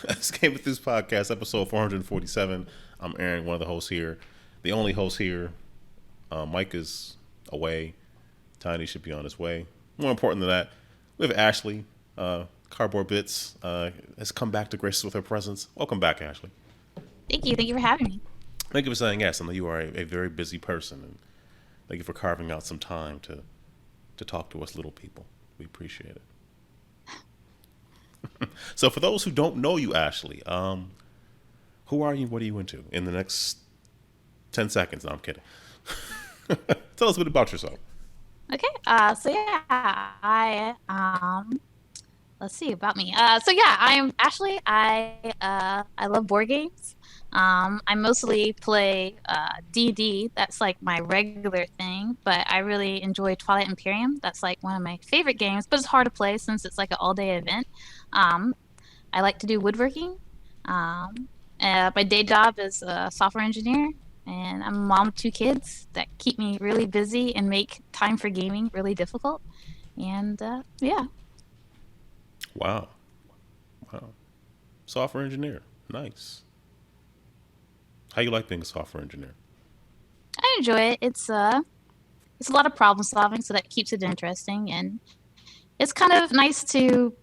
It's GameEnthus podcast, episode 447. I'm Aaron, one of the hosts here. The only host here. Mike is away. Tiny should be on his way. More important than that, we have Ashley. Cardboard Bits has come back to grace us with her presence. Welcome back, Ashley. Thank you. Thank you for having me. Thank you for saying yes. I know you are a very busy person, and thank you for carving out some time to talk to us little people. We appreciate it. So for those who don't know you, Ashley, who are you? What are you into? In the next 10 seconds. No, I'm kidding. Tell us a bit about yourself. Okay. So yeah, let's see about me. So yeah, I'm Ashley. I love board games. I mostly play D&D. That's like my regular thing, but I really enjoy Twilight Imperium. That's like one of my favorite games, but it's hard to play since it's like an all-day event. I like to do woodworking. My day job is a software engineer, and I'm a mom of two kids that keep me really busy and make time for gaming really difficult. And yeah. Wow. Software engineer. Nice. How you like being a software engineer? I enjoy it. It's a lot of problem solving, so that keeps it interesting, and it's kind of nice to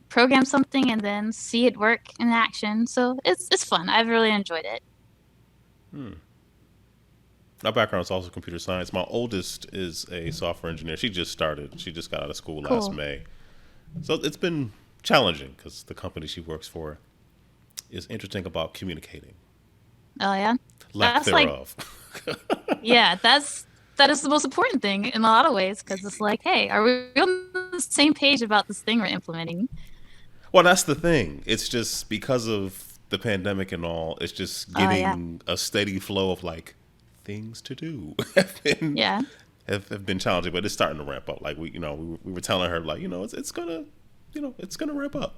program something and then see it work in action. So it's fun. I've really enjoyed it. My background is also computer science. My oldest is a software engineer. She just started. She just got out of school last Cool. May. So it's been challenging because the company she works for is interesting about communicating. Oh yeah, Lack that's like thereof. yeah, that is the most important thing in a lot of ways because it's like, hey, are we on the same page about this thing we're implementing? Well, that's the thing. It's just because of the pandemic and all, it's just Oh yeah, getting a steady flow of like things to do yeah, have been challenging, but it's starting to ramp up. Like we were telling her like, it's gonna, it's gonna ramp up.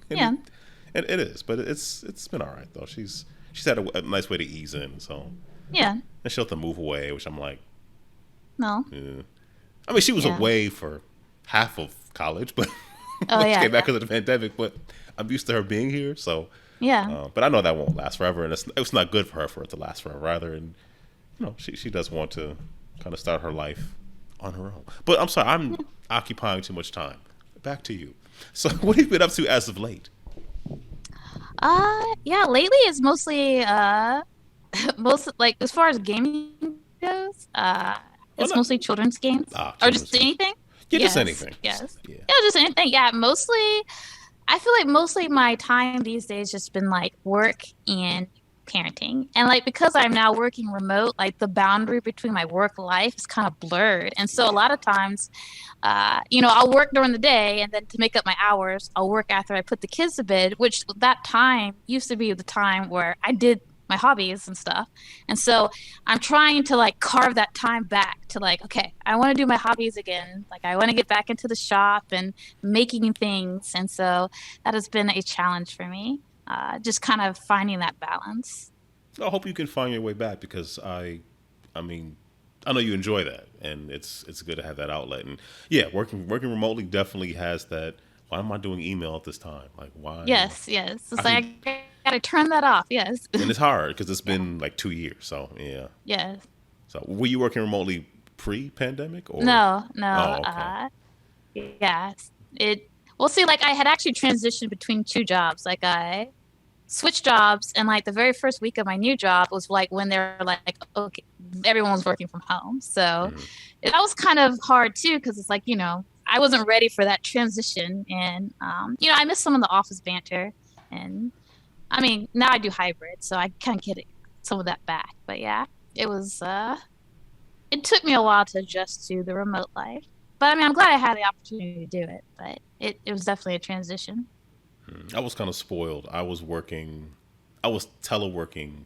yeah, and, and it is, but it's been all right though. She's had a nice way to ease in, so yeah. and she'll have to move away, which I'm like, No, eh. I mean, she was yeah. away for half of college, but Oh when she yeah, came back yeah, because of the pandemic. But I'm used to her being here, so. yeah, But I know that won't last forever, and it's not good for her for it to last forever either. And she does want to kind of start her life on her own. But I'm sorry, I'm occupying too much time. Back to you. So, what have you been up to as of late? yeah. Lately, it's mostly most like as far as gaming goes, Oh, it's no. mostly children's games or Children's just game. anything. Yeah, just Yes, anything. yes. Yeah. Yeah, just anything. Yeah, mostly. I feel like mostly my time these days just been like work and parenting. And like because I'm now working remote, like the boundary between my work life is kind of blurred. And so a lot of times, I'll work during the day and then to make up my hours, I'll work after I put the kids to bed, which that time used to be the time where I did my hobbies and stuff. And so I'm trying to like carve that time back to like, okay, I want to do my hobbies again. Like I want to get back into the shop and making things. And so that has been a challenge for me. Just kind of finding that balance. I hope you can find your way back because I mean, I know you enjoy that, and it's good to have that outlet. And yeah, working remotely definitely has that. Why am I doing email at this time? Like why? Yes, yes. I It's like can, I gotta turn that off. Yes. and it's hard because it's Yeah. been like 2 years. So yeah. Yes. So were you working remotely pre-pandemic or? No, no. Oh, okay. Yeah. It Well, see, like I had actually transitioned between two jobs. Like I switched jobs, and like the very first week of my new job was like when they were like, okay, everyone was working from home. So Hmm. that was kind of hard too, because it's like, I wasn't ready for that transition. And, I miss some of the office banter. And I mean, now I do hybrid, so I kind of get some of that back. But yeah, it was, it took me a while to adjust to the remote life. But I mean, I'm glad I had the opportunity to do it. But it was definitely a transition. I was kind of spoiled. I was teleworking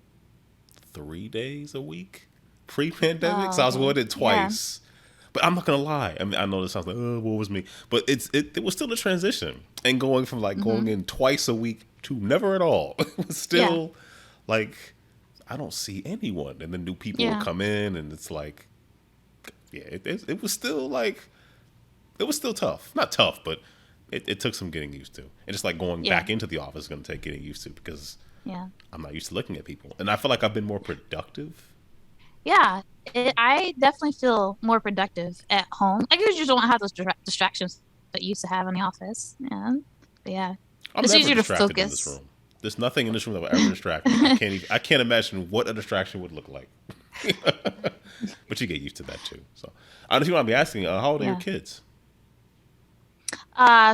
3 days a week pre-pandemic, so Oh, I was okay. going in Yeah. twice. But I'm not gonna lie. I mean, I know this sounds like, oh, what was me? But it was still a transition, and going from like Hmm. going in twice a week to never at all. It was Yeah. still like I don't see anyone, and then new people would Yeah. come in, and it's like, yeah, it was still like it was still tough. Not tough, but it took some getting used to. And just like going back into the office is going to take getting used to because I'm not used to looking at people. And I feel like I've been more productive. Yeah, I definitely feel more productive at home. I guess you don't have those distractions that you used to have in the office. Yeah, but yeah, I'm it's never easier to distracted in this focus. room. There's nothing in this room that will ever distract me. I can't imagine what a distraction would look like. But you get used to that too. So I just want to be asking, how old are your kids?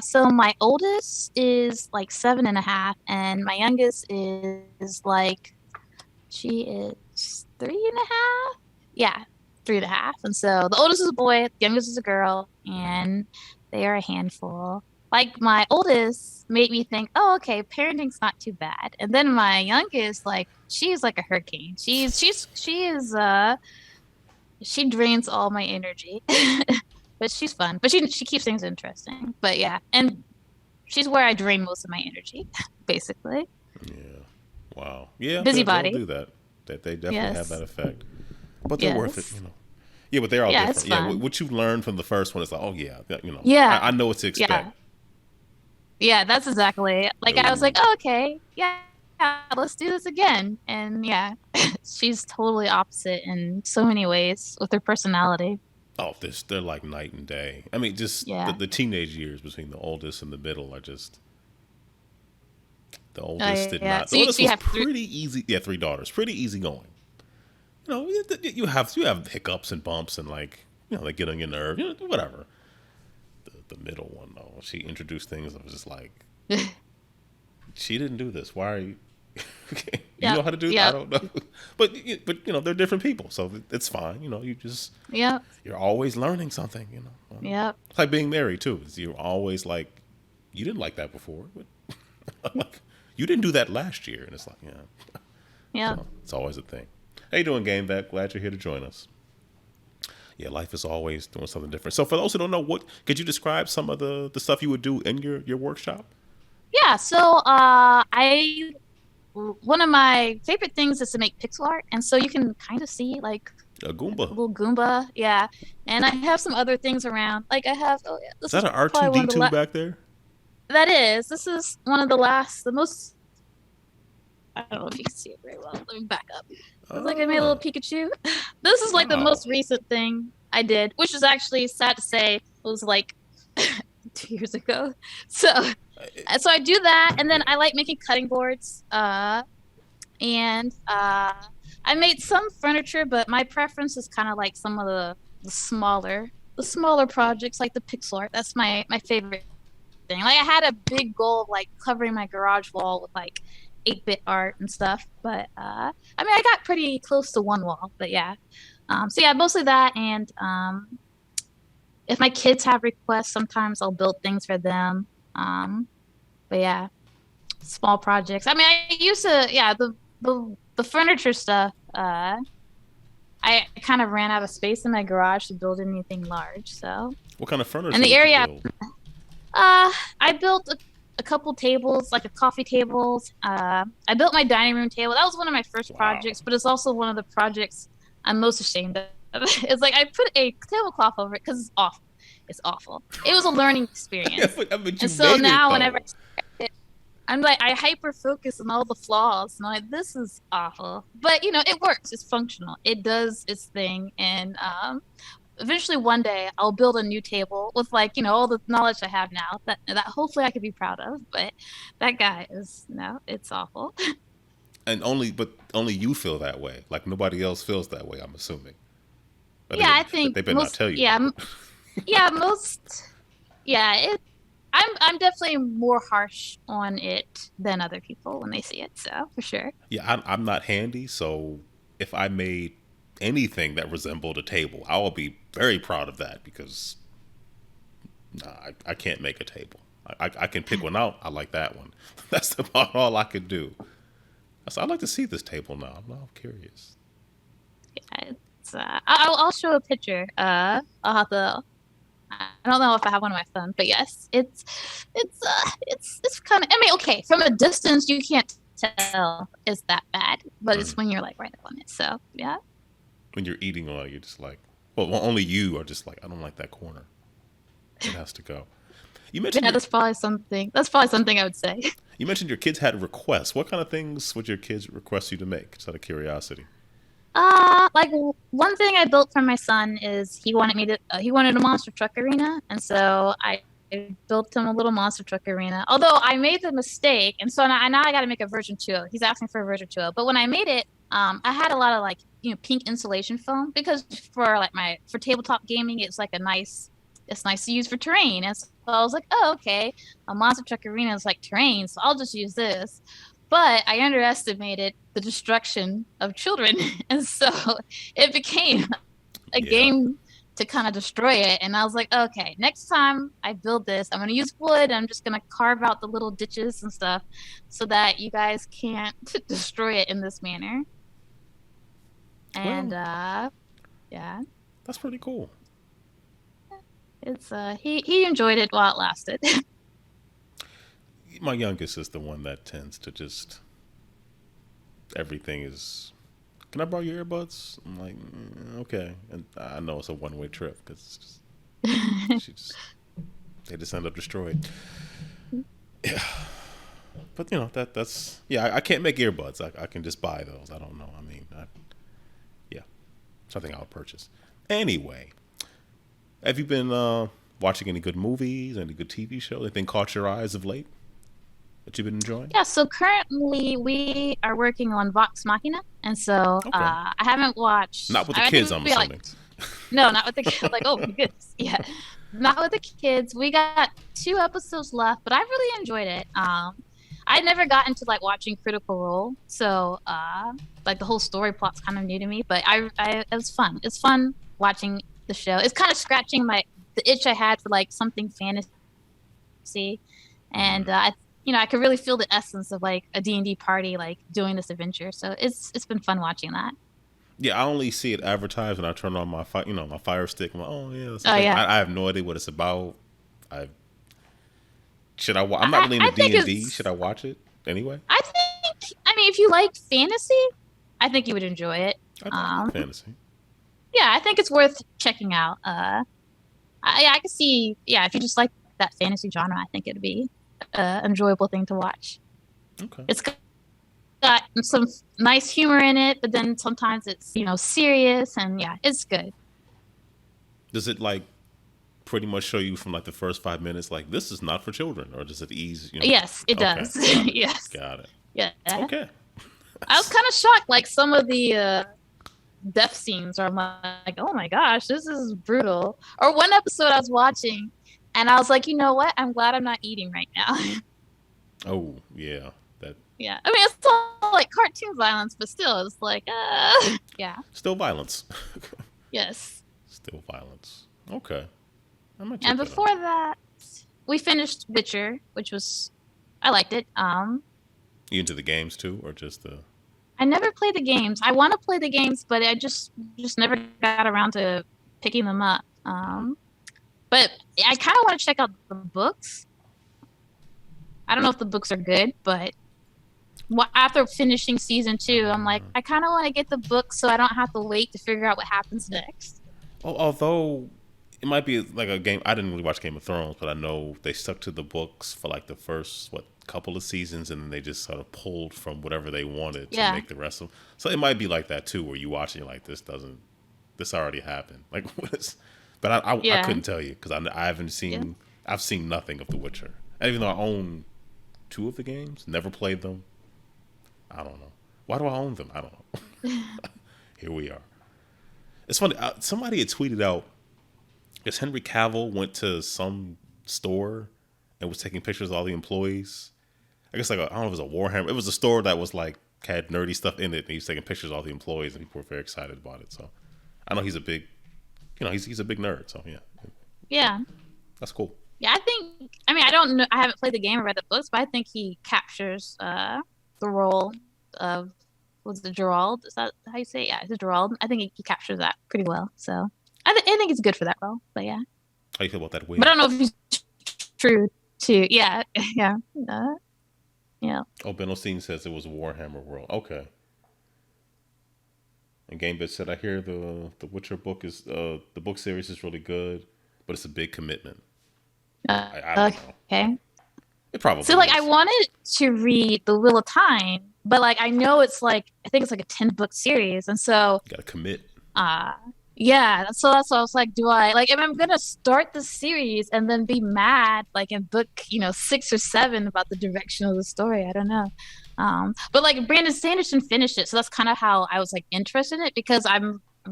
So my oldest is like 7.5, and my youngest is like she is 3.5. Yeah, 3.5. And so the oldest is a boy, the youngest is a girl, and they are a handful. Like my oldest made me think, oh, okay, parenting's not too bad. And then my youngest, like, she's like a hurricane. She drains all my energy. But she's fun. But she keeps things interesting. But yeah, and she's where I drain most of my energy, basically. Yeah. Wow. Yeah, they'll Busybody. do that. That they definitely have that effect. But they're worth it, Yes. Yeah, but they're all Yeah, different. it's Yeah, fun. what you learned from the first one is like, oh yeah, Yeah. I know what to expect. Yeah. Yeah, that's exactly. Like I was like, oh, okay, yeah, let's do this again. And yeah, she's totally opposite in so many ways with her personality. Oh, they're like night and day. I mean, just Yeah. the teenage years between the oldest and the middle are just. The Oh oldest did yeah. not. So The oldest you was have three. pretty easy. Yeah, 3 daughters, pretty easy going. You have hiccups and bumps and like they get on your nerve. Whatever. The middle one though, she introduced things that was just like, she didn't do this. Why are you? You know how to do that? I don't know. But they're different people, so it's fine. Yep. You're always learning something. Yep. It's like being married too. You're always like, you didn't like that before. Like, you didn't do that last year, and it's like, Yep. So it's always a thing. How you doing, Game Back? Glad you're here to join us. Yeah, life is always doing something different. So for those who don't know, what could you describe some of the stuff you would do in your workshop? Yeah. So I one of my favorite things is to make pixel art, and so you can kind of see like A a Goomba. little Goomba. Yeah. And I have some other things around. Like I have. Oh yeah. Is This that is an probably one of the R2D2 back there? That is. This is one of the last, the most. I don't know if you can see it very well. Let me back up. It's like I made a little Pikachu. This is like the Wow. most recent thing I did, which is actually sad to say was like 2 years ago. So I do that, and then I like making cutting boards. And I made some furniture, but my preference is kind of like some of the smaller projects, like the pixel art. That's my favorite thing. Like I had a big goal of like covering my garage wall with like 8-bit art and stuff, but I mean I got pretty close to one wall. But yeah, so yeah, mostly that. And if my kids have requests, sometimes I'll build things for them. But yeah, small projects. I mean, I used to, yeah, the furniture stuff. I kind of ran out of space in my garage to build anything large. So What kind of furniture in the did you area, build? I built a couple tables, like a coffee tables. I built my dining room table. That was one of my first Wow. projects, but it's also one of the projects I'm most ashamed of. It's like I put a tablecloth over it because it's awful. It's awful. It was a learning experience. but you And so made now it, whenever though. I'm like, I hyper focus on all the flaws. And I'm like, this is awful. But, it works. It's functional. It does its thing. And eventually one day I'll build a new table with all the knowledge I have now that hopefully I could be proud of. But that guy is, it's awful. And only you feel that way. Like nobody else feels that way, I'm assuming. But Yeah, I think they better not tell you. Yeah, yeah, most. Yeah, I'm definitely more harsh on it than other people when they see it. So for sure. Yeah, I'm not handy, so if I made anything that resembled a table, I will be very proud of that because I can't make a table. I can pick one out. I like that one. That's about all I could do. So I'd like to see this table now. I'm curious. Yeah, it's. I'll show a picture. I'll have to. I don't know if I have one on my phone, but yes, it's kind of. I mean, okay, from a distance you can't tell it's that bad, but it's when you're like right up on it. So yeah. When you're eating on it, you're just like, well, only you are just like, I don't like that corner. It has to go. You mentioned Yeah, your that's probably something I would say. you mentioned your kids had requests. What kind of things would your kids request you to make? Just out of curiosity. Like one thing I built for my son is he wanted a monster truck arena, and so I built him a little monster truck arena. Although I made the mistake, and so now I got to make a version 2. He's asking for a version 2. But when I made it, I had a lot of like pink insulation foam because for like my for tabletop gaming, it's nice to use for terrain. And so I was like, oh okay, a monster truck arena is like terrain, so I'll just use this. But I underestimated the destruction of children. And so it became a Yeah. game to kind of destroy it. And I was like, okay, next time I build this, I'm going to use wood. I'm just going to carve out the little ditches and stuff so that you guys can't destroy it in this manner. And Well, yeah, that's pretty cool. it's he enjoyed it while it lasted. My youngest is the one that tends to just everything is. Can I borrow your earbuds? I'm like, okay, and I know it's a one-way trip because she just they just end up destroyed. Yeah, but that's yeah. I can't make earbuds. I can just buy those. I don't know. I mean, yeah, something I'll purchase anyway. Have you been watching any good movies, any good TV shows? Anything caught your eyes of late that you've been enjoying? Yeah, so currently we are working on Vox Machina, and so Okay, I haven't watched. not with the I kids, think I'm we got, like assuming. no, not with the kids. Like, oh my goodness, yeah, not with the kids. We got 2 episodes left, but I really enjoyed it. I never got into like watching Critical Role, so like the whole story plot's kind of new to me. But it was fun. It's fun watching the show. It's kind of scratching the itch I had for like something fantasy, and I could really feel the essence of like a D&D party like doing this adventure. So it's been fun watching that. Yeah, I only see it advertised when I turn on my Fire Stick. I'm like, oh yeah, that's Oh okay. yeah. I have no idea what it's about. I should I? I'm not I, really I into think D&D. Should I it's watch it anyway? I mean if you like fantasy, I think you would enjoy it. I like fantasy. Yeah, I think it's worth checking out. I can see, yeah, if you just like that fantasy genre, I think it'd be an enjoyable thing to watch. Okay. It's got some nice humor in it, but then sometimes it's serious, and yeah, it's good. Does it like pretty much show you from like the first 5 minutes like this is not for children, or does it ease? Yes, it Okay, does. got it. Yes, Got it. yeah. Okay. I was kind of shocked, like some of the death scenes are like, oh my gosh, this is brutal. Or one episode I was watching, and I was like, you know what? I'm glad I'm not eating right now. Oh yeah, that Yeah, I mean it's all like cartoon violence, but still, it's like, yeah, still violence. yes. Still violence. Okay. I might check And that before out. that, we finished Witcher, which was I liked it. You into the games too, or just the? I never played the games. I want to play the games, but I just never got around to picking them up. But I kind of want to check out the books. I don't know if the books are good, but after finishing season 2, I'm like, I kind of want to get the books so I don't have to wait to figure out what happens next. Oh, although it might be like a game. I didn't really watch Game of Thrones, but I know they stuck to the books for like the first couple of seasons, and then they just sort of pulled from whatever they wanted to make the rest of them. So it might be like that too, where you watch and you're like, this already happened. Like what is? But I couldn't tell you because I haven't seen. Yeah. I've seen nothing of The Witcher, and even though I own 2 of the games, never played them. I don't know. Why do I own them? I don't know. Here we are. It's funny. Somebody had tweeted out, because Henry Cavill went to some store and was taking pictures of all the employees. I guess I don't know if it was a Warhammer. It was a store that was like had nerdy stuff in it, and he was taking pictures of all the employees, and people were very excited about it. So I know he's a big, he's a big nerd. So yeah, Yeah. that's cool. Yeah, I mean, I don't know. I haven't played the game or read the books, but I think he captures the role of, was it Gerald? Is that how you say it? Yeah, it's Gerald. I think he captures that pretty well. So I think it's good for that role. But yeah. How you feel about that wig? But I don't know if he's true to, yeah, yeah. Yeah. Oh, Ben Osteen says it was Warhammer World. Okay. And GameBit said, I hear the Witcher book is the book series is really good, but it's a big commitment. I don't know. Okay. It probably So like I is. wanted to read The Wheel of Time, but like I know it's like I think it's like a 10-book series. And so You got to commit. uh yeah, so that's why I was like, do I like if I'm gonna start the series and then be mad like in book, 6 or 7 about the direction of the story? I don't know. But like Brandon Sanderson finished it, so that's kind of how I was like interested in it because I've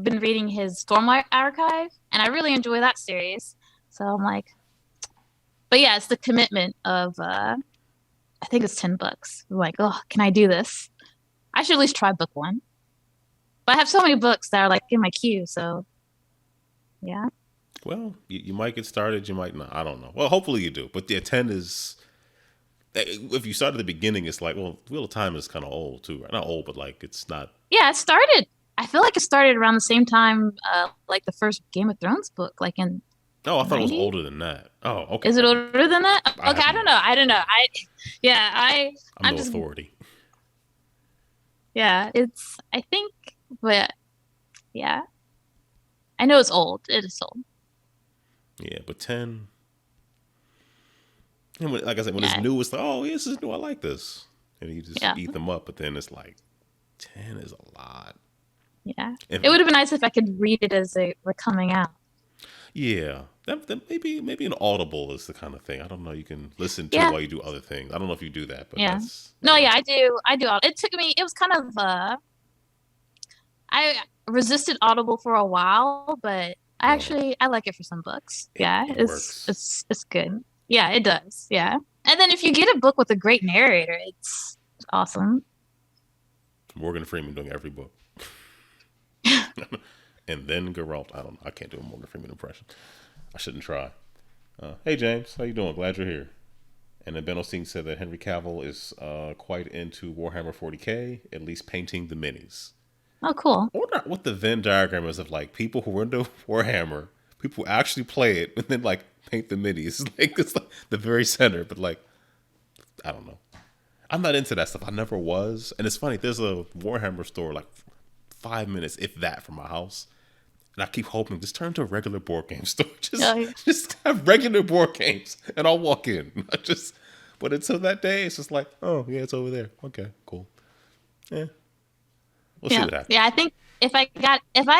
been reading his Stormlight Archive and I really enjoy that series. So I'm like, but yeah, it's the commitment of I think it's 10 books. I'm like, oh, can I do this? I should at least try book 1. But I have so many books that are like in my queue, so yeah. Well, you might get started. You might not. I don't know. Well, hopefully you do. But yeah, 10 is. If you start at the beginning, it's like, well, Wheel of Time is kind of old too. Right? Not old, but like it's not. Yeah, it started. I feel like it started around the same time, like the first Game of Thrones book, like in Oh, I thought it was 90. older than that. Oh, okay. Is it older than that? I Okay, have I don't know. I don't know. Yeah, I'm I'm no just, authority. yeah, it's, I think, but yeah, I know it's old. It is old. Yeah, but 10. And like I said, when it's Yeah, new, it's like, oh, yeah, this is new. I like this, and you just yeah, eat them up. But then it's like 10 is a lot. yeah. And It would have been nice if I could read it as they were coming out. yeah, that maybe an Audible is the kind of thing. I don't know. You can listen to Yeah, while you do other things. I don't know if you do that, but yeah. that's No, yeah, I do. I do. It took me, it was kind of, I resisted Audible for a while, but no, I like it for some books. it Yeah, it it's works. it's good. Yeah, it does. Yeah. And then if you get a book with a great narrator, it's awesome. Morgan Freeman doing every book, and then Geralt. I don't know. I can't do a Morgan Freeman impression. I shouldn't try. Hey James, how you doing? Glad you're here. And then Ben Osteen said that Henry Cavill is quite into Warhammer 40k, at least painting the minis. Oh, cool. I wonder what the Venn diagram is of like people who are into Warhammer, people who actually play it, and then like paint the minis. Like it's like the very center, but like I don't know. I'm not into that stuff. I never was. And it's funny, there's a Warhammer store like 5 minutes, if that, from my house. And I keep hoping just turn to a regular board game store. Oh, yeah. Just have regular board games and I'll walk in. Not just but until that day it's just like, oh yeah, it's over there. Okay, cool. Yeah. We'll see Yeah. what happens. Yeah, I think if I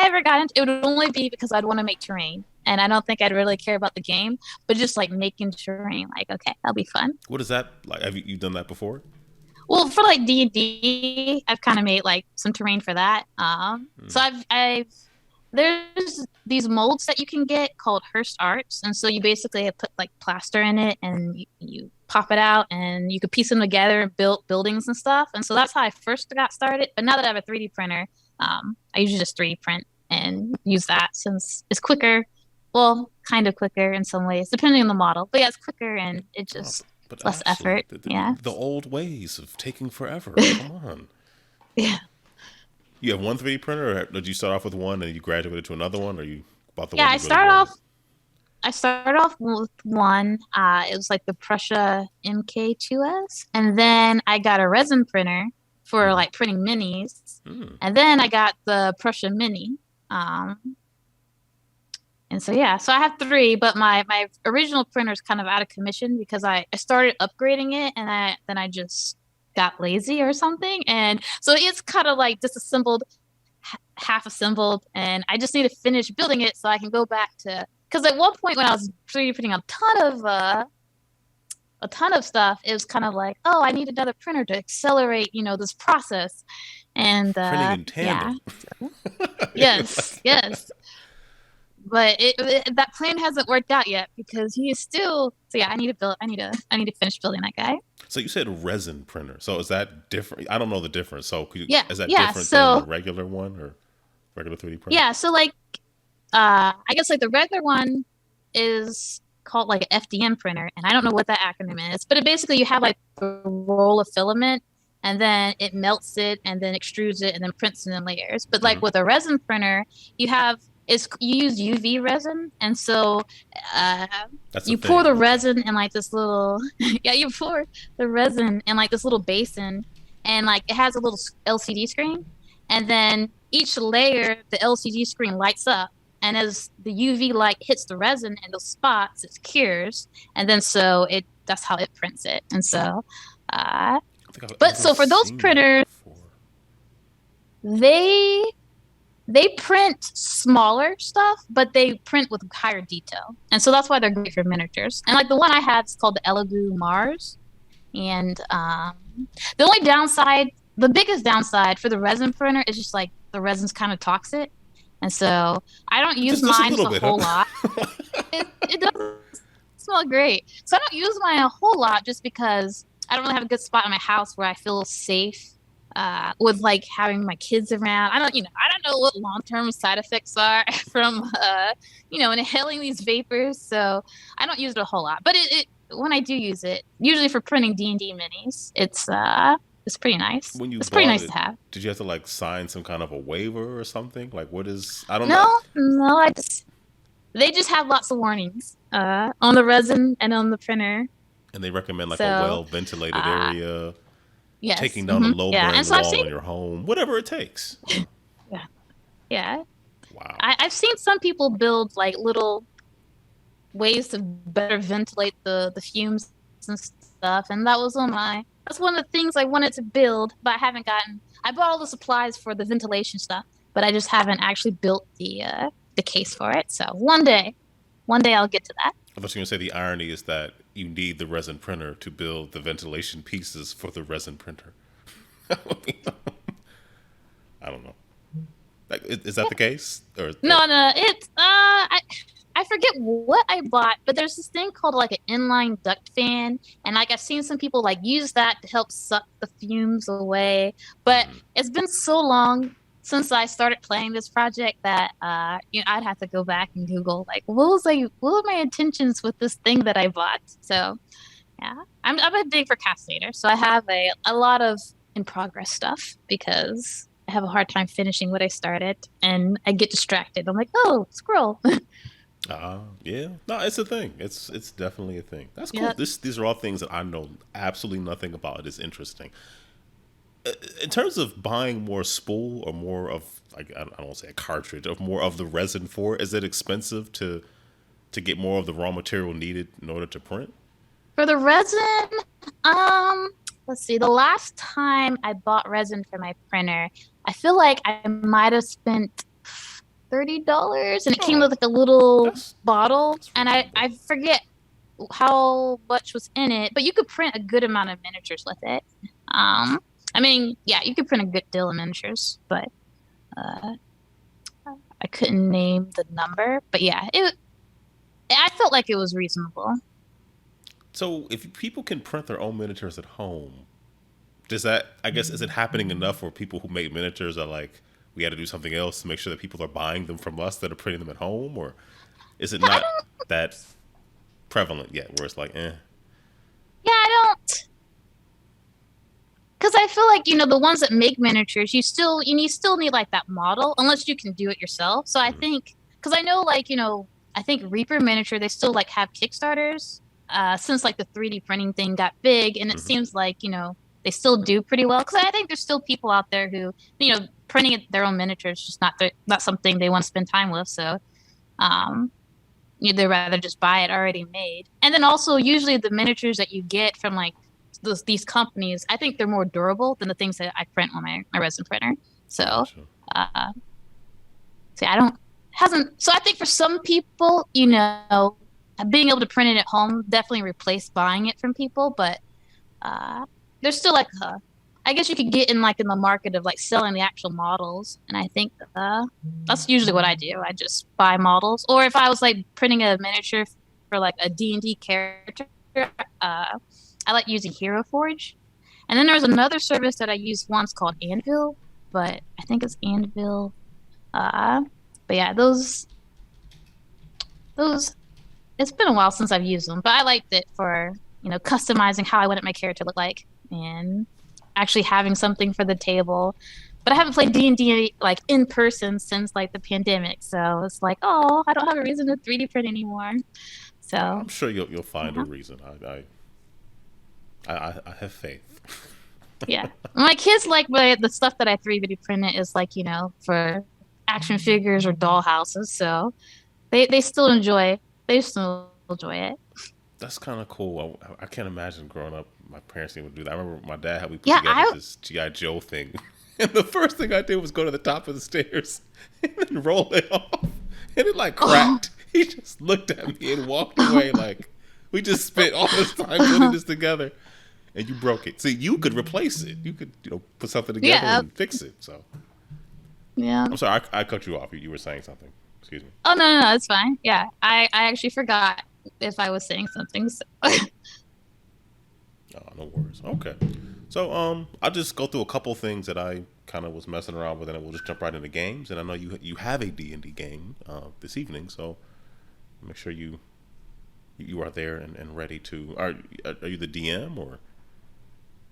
ever got into it would only be because I'd want to make terrain. And I don't think I'd really care about the game, but just like making terrain, like, okay, that'll be fun. What is that like? Have you done that before? Well, for like D&D, I've kind of made like some terrain for that. So I've there's these molds that you can get called Hearst Arts, and so you basically put like plaster in it, and you pop it out, and you could piece them together and build buildings and stuff. And so that's how I first got started. But now that I have a 3D printer, I usually just 3D print and use that since it's quicker. Well, kind of quicker in some ways, depending on the model. But yeah, it's quicker and it Oh, just but less Ashley, effort. Yeah. the old ways of taking forever. Come on. Yeah. You have one 3D printer, or did you start off with one and you graduated to another one, or you bought the Yeah, one you really wanted? I started off with one. It was like the Prussia MK2S. And then I got a resin printer for Mm-hmm. like printing minis. Mm. And then I got the Prussia Mini. And so yeah, so I have 3, but my original printer is kind of out of commission because I started upgrading it and then I just got lazy or something. And so it's kind of like disassembled, half assembled, and I just need to finish building it so I can go back to because at one point when I was 3D printing a ton of stuff, it was kind of like, oh, I need another printer to accelerate, this process. And Printing in yeah, tandem. yes, yes. But that plan hasn't worked out yet because he is still. So yeah, I need to finish building that guy. So you said resin printer. So is that different? I don't know the difference. So Yeah, is that yeah. different than the So regular one or regular 3D printer? yeah, so like I guess like the regular one is called like an FDM printer, and I don't know what that acronym is, but it basically you have like a roll of filament, and then it melts it, and then extrudes it, and then prints it in layers. But Mm-hmm. like with a resin printer, you use UV resin, and so uh, That's the you pour thing. the Okay. resin in like this little yeah, you pour the resin in like this little basin, and like it has a little LCD screen, and then each layer the LCD screen lights up, and as the UV light hits the resin and those spots, it cures, and then that's how it prints it. And so, I think but so for those seen that printers, before. they they print smaller stuff, but they print with higher detail, and so that's why they're great for miniatures. And like the one I had is called the Elegoo Mars, and the only downside, the biggest downside for the resin printer is just like the resin's kind of toxic. And so I don't use mine a whole lot. It doesn't smell great. So I don't use mine a whole lot just because I don't really have a good spot in my house where I feel safe with like having my kids around. I don't know what long-term side effects are from inhaling these vapors. So I don't use it a whole lot. But it when I do use it, usually for printing D&D minis, it's pretty nice. When you it's pretty bought nice it, to have. did you have to like sign some kind of a waiver or something? Like what is, I don't know. No, they just have lots of warnings on the resin and on the printer. And they recommend like a well ventilated area, yes, taking down a low burn and so wall in your home, whatever it takes. Yeah. Wow. I've seen some people build like little ways to better ventilate the fumes and stuff, and that's one of the things I wanted to build, but I bought all the supplies for the ventilation stuff, but I just haven't actually built the case for it. So one day I'll get to that. I was going to say the irony is that you need the resin printer to build the ventilation pieces for the resin printer. I don't know. Like, is that the case? Or No, it's I forget what I bought, but there's this thing called like an inline duct fan, and like I've seen some people like use that to help suck the fumes away. But it's been so long since I started playing this project that I'd have to go back and Google like what were my intentions with this thing that I bought. So yeah, I'm a big procrastinator, so I have a lot of in progress stuff because I have a hard time finishing what I started, and I get distracted. I'm like, oh, scroll. Yeah. No, it's a thing. It's definitely a thing. That's cool. Yeah. These are all things that I know absolutely nothing about. It's interesting. In terms of buying more spool or more of, like, I don't want to say a cartridge, of more of the resin for it, is it expensive to get more of the raw material needed in order to print? For the resin, let's see. The last time I bought resin for my printer, I feel like I might have spent $30, and it came with like a little bottle, and I forget how much was in it, but you could print a good amount of miniatures with it. I mean, yeah, you could print a good deal of miniatures, but I couldn't name the number. But yeah, I felt like it was reasonable. So if people can print their own miniatures at home, does that, I guess, is it happening enough where people who make miniatures are like, we got to do something else to make sure that people are buying them from us that are printing them at home? Or is it not that prevalent yet where it's like, eh? Yeah, I don't. Because I feel like, the ones that make miniatures, you still need like that model, unless you can do it yourself. So I think, because I know like, I think Reaper Miniature, they still like have Kickstarters since like the 3D printing thing got big. And it seems like, they still do pretty well. Because I think there's still people out there who, printing their own miniatures is just not something they want to spend time with. So they'd rather just buy it already made. And then also usually the miniatures that you get from like these companies, I think they're more durable than the things that I print on my resin printer. So, so I think for some people, being able to print it at home definitely replaced buying it from people, but there's still like I guess you could get in like in the market of like selling the actual models, and I think that's usually what I do. I just buy models, or if I was like printing a miniature for like a D&D character, I like using Hero Forge. And then there's another service that I used once called Anvil, but I think it's Anvil. But yeah, those it's been a while since I've used them, but I liked it for, customizing how I wanted my character to look like and actually having something for the table. But I haven't played D&D like in person since like the pandemic, so it's like, oh, I don't have a reason to 3D print anymore. So I'm sure you'll find a reason. I have faith. Yeah, my kids like the stuff that I 3D printed is like, for action figures or doll houses. So they still enjoy it. That's kind of cool. I can't imagine growing up. My parents didn't even do that. I remember my dad had we put Yeah, together I this GI Joe thing, and the first thing I did was go to the top of the stairs and then roll it off, and it like cracked. He just looked at me and walked away like we just spent all this time putting this together, and you broke it. See, you could replace it. You could put something together yeah and fix it. So yeah. I'm sorry, I cut you off. You were saying something. Excuse me. Oh no, it's fine. Yeah, I actually forgot if I was saying something. So. Oh, no worries. Okay. So I'll just go through a couple things that I kind of was messing around with, and then we'll just jump right into games. And I know you have a D&D game this evening, so make sure you are there and ready to. Are you the DM or?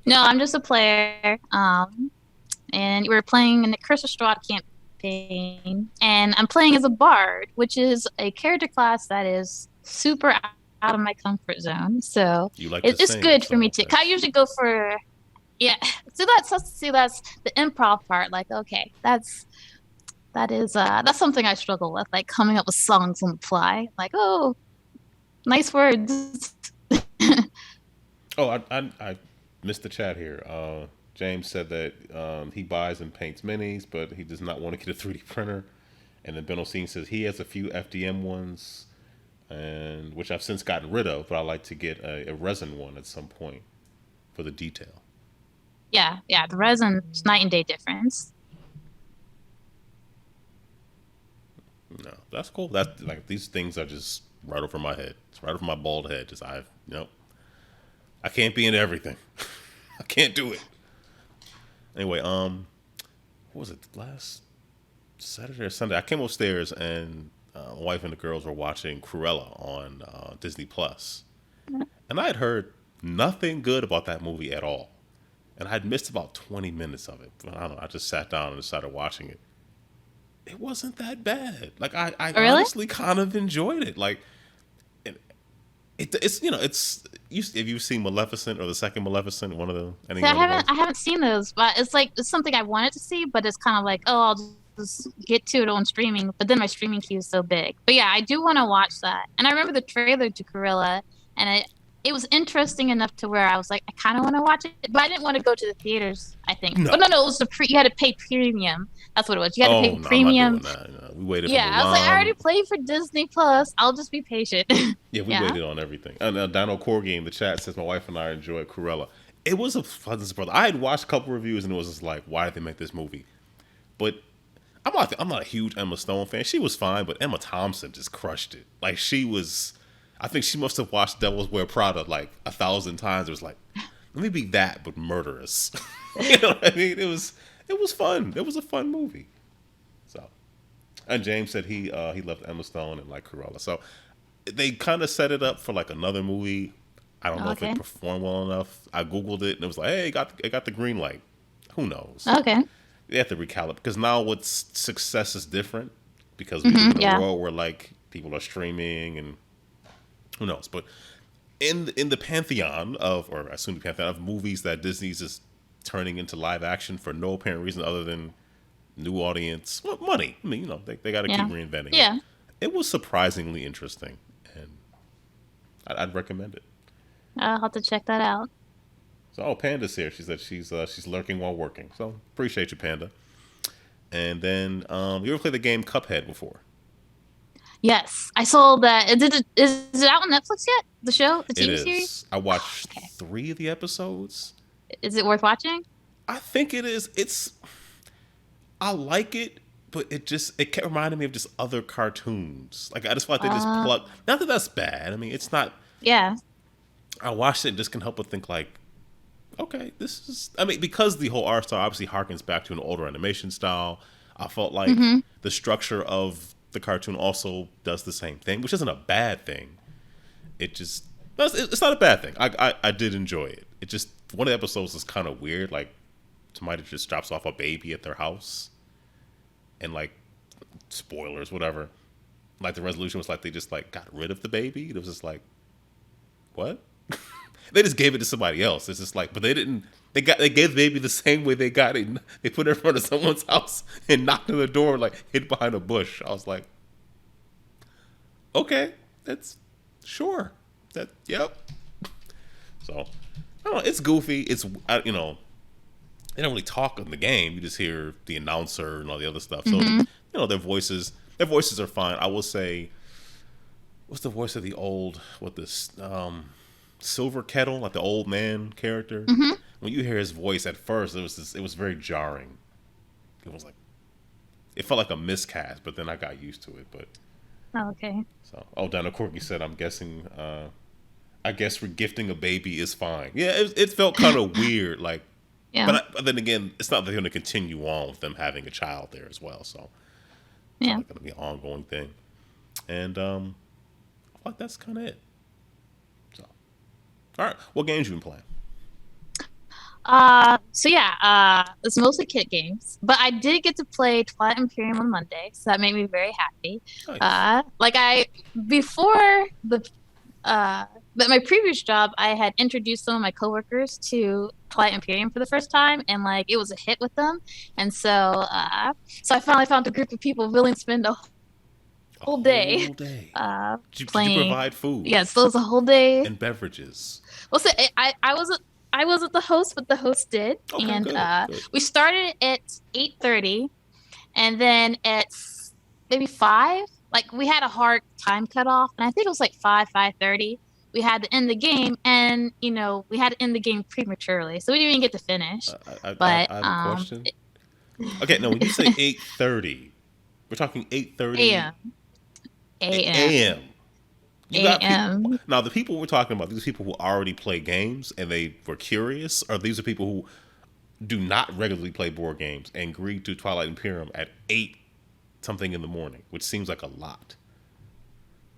No, I'm just a player. And we're playing in the Curse of Strahd campaign, and I'm playing as a bard, which is a character class that is super out of my comfort zone. So You like it's to sing, good for so me to. I usually go for yeah. So that's the improv part. Like okay, that's something I struggle with, like coming up with songs on the fly. Like oh, nice words. Oh, I missed the chat here. James said that he buys and paints minis, but he does not want to get a 3D printer. And then Ben Osteen says he has a few FDM ones, and which I've since gotten rid of, but I like to get a resin one at some point for the detail. Yeah. The resin's night and day difference. No, that's cool. That's like these things are just right over my head. It's right over my bald head. Just I can't be in everything. I can't do it. Anyway, what was it? Last Saturday or Sunday, I came upstairs and my wife and the girls were watching Cruella on Disney Plus, and I had heard nothing good about that movie at all, and I had missed about 20 minutes of it. But I don't know. I just sat down and decided watching it. It wasn't that bad. Like I Oh, really? honestly kind of enjoyed it. Like it's if you've seen Maleficent or the second Maleficent, any See, one of those. I haven't seen those, but it's something I wanted to see, but it's kind of like, oh, I'll just get to it on streaming. But then my streaming queue is so big. But yeah, I do want to watch that. And I remember the trailer to Cruella, and it was interesting enough to where I was like, I kind of want to watch it, but I didn't want to go to the theaters. I think. No. But no, it was you had to pay premium. That's what it was. You had to pay No, premium. I'm not doing that. No, we waited. Yeah, for I was like, I already played for Disney Plus. I'll just be patient. Yeah, we waited on everything. And Dino Corgi in the chat says my wife and I enjoyed Cruella. It was a fun surprise. I had watched a couple reviews and it was just like, why did they make this movie? But I'm not a huge Emma Stone fan. She was fine, but Emma Thompson just crushed it. Like she was, I think she must have watched Devil's Wear Prada like 1,000 times. It was like, let me be that, but murderous. You know what I mean? It was fun. It was a fun movie. So, and James said he loved Emma Stone and like Cruella. So they kind of set it up for like another movie. I don't know if it performed well enough. I googled it and it was like, hey, it got the green light. Who knows? Okay. They have to recalibrate because now what's success is different because we live in a world where like people are streaming and who knows. But in the pantheon of, or I assume the pantheon of movies that Disney's is turning into live action for no apparent reason other than new audience, well, money. I mean, they got to keep reinventing it. Yeah. It was surprisingly interesting, and I'd recommend it. I'll have to check that out. So, Panda's here. She said she's lurking while working. So, appreciate you, Panda. And then, you ever played the game Cuphead before? Yes, I saw that. Is it out on Netflix yet? The show, the TV series? I watched 3 of the episodes. Is it worth watching? I think it is. I like it, but it kept reminding me of just other cartoons. Like I just felt like they just plugged. Not that that's bad. I mean, it's not. Yeah. I watched it and just can help but think like, okay, this is. I mean, because the whole art style obviously harkens back to an older animation style. I felt like the structure of the cartoon also does the same thing, which isn't a bad thing. It's not a bad thing. I did enjoy it. It just one of the episodes is kind of weird. Like somebody just drops off a baby at their house, and like spoilers, whatever. Like the resolution was like they just like got rid of the baby. It was just like, what? They just gave it to somebody else. It's just like, but they didn't They gave the baby the same way they got it. They put it in front of someone's house and knocked on the door, like hid behind a bush. I was like, okay, that's sure. Yep. So I don't know. It's goofy. It's they don't really talk in the game. You just hear the announcer and all the other stuff. So their voices are fine. I will say, what's the voice of the old Silver Kettle, like the old man character? When you hear his voice at first, it was very jarring. It felt like a miscast, but then I got used to it. But okay. So Dana Corky said, I'm guessing. I guess regifting a baby is fine. Yeah, it felt kind of weird, like. Yeah. But then again, it's not that they're going to continue on with them having a child there as well. So it's not going to be an ongoing thing. And I feel like that's kind of it. So, all right, what games you been playing? It's mostly kid games, but I did get to play Twilight Imperium on Monday, so that made me very happy. Nice. But my previous job, I had introduced some of my coworkers to Twilight Imperium for the first time, and like it was a hit with them, and so I finally found a group of people willing to spend a whole day. Did you provide food? Yes, so it was a whole day and beverages. Well, so I wasn't the host, but the host did, okay, and good. We started at 8:30, and then at maybe 5. Like we had a hard time cutoff, and I think it was like 5:30. We had to end the game, and we had to end the game prematurely, so we didn't even get to finish. I have a question. Okay, no, when you say 8:30, we're talking 8:30 a.m. a.m. Now, the people we're talking about, these are people who already play games and they were curious, or these are people who do not regularly play board games and agreed to Twilight Imperium at 8 something in the morning, which seems like a lot.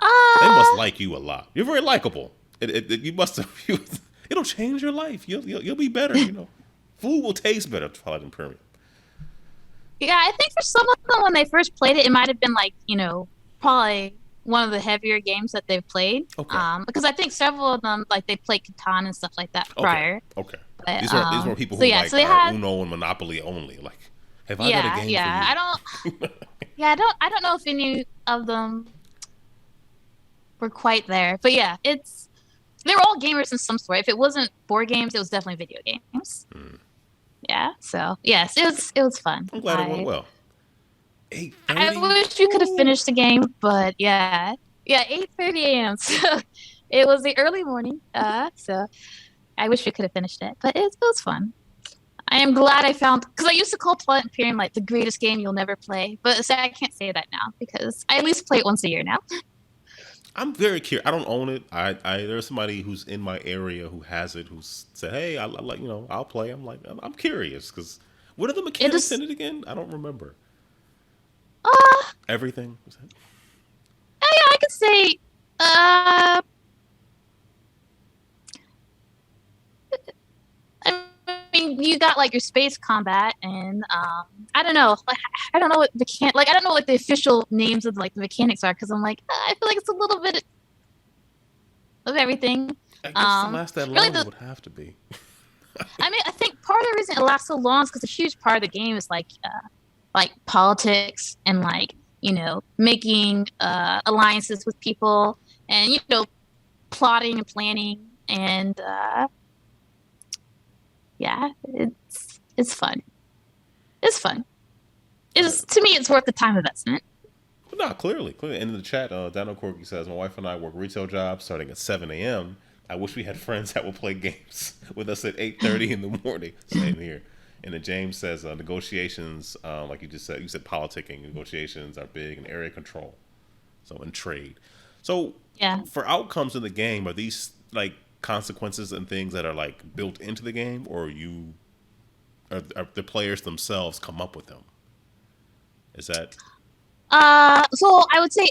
They must like you a lot. You're very likable. You must have. It'll change your life. You'll be better. Food will taste better. Twilight Imperium. Yeah, I think for some of them when they first played it, it might have been like probably one of the heavier games that they've played. Okay. Because I think several of them like they played Catan and stuff like that prior. Okay. But, these were people who Uno and Monopoly only. Like, have I got a game for you? I don't know if any of them were quite there, but yeah, they were all gamers in some sort. If it wasn't board games, it was definitely video games. Yeah, so yes, it was fun. I'm glad it went well. 8:30? I wish you could have finished the game, but yeah, 8:30 a.m. So it was the early morning. So I wish we could have finished it, but it was fun. I am glad I found, because I used to call Twilight Imperium like the greatest game you'll never play, but I can't say that now because I at least play it once a year now. I'm very curious. I don't own it. There's somebody who's in my area who has it, who said, "Hey, I'll play." I'm like, I'm curious because what are the mechanics in it again? I don't remember. Everything. Was that? Yeah, I could say. I mean, you got like your space combat, and I don't know. Like, I don't know what I don't know what the official names of like the mechanics are because I'm like, I feel like it's a little bit of everything. I guess to last that long would have to be. I mean, I think part of the reason it lasts so long is because a huge part of the game is like politics and like making alliances with people and plotting and planning and yeah, it's fun. It's fun. To me, it's worth the time investment. No, clearly. In the chat, Dano Corky says, my wife and I work retail jobs starting at 7 a.m. I wish we had friends that would play games with us at 8:30 in the morning. Same here. And then James says, negotiations, like you said politicking. Negotiations are big in area control. So in trade. So for outcomes in the game, are these like consequences and things that are like built into the game, or are the players themselves come up with them? Is that so I would say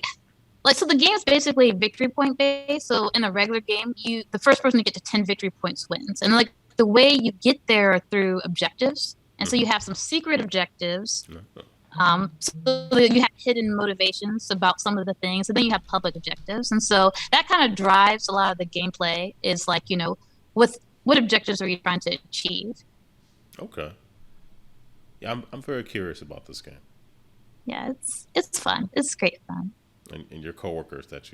so the game is basically victory point based. So in a regular game, the first person to get to 10 victory points wins, and like the way you get there are through objectives, and so you have some secret objectives. So you have hidden motivations about some of the things, and then you have public objectives, and so that kind of drives a lot of the gameplay. Is like what objectives are you trying to achieve? Okay. Yeah, I'm very curious about this game. Yeah, it's fun. It's great fun. And your coworkers that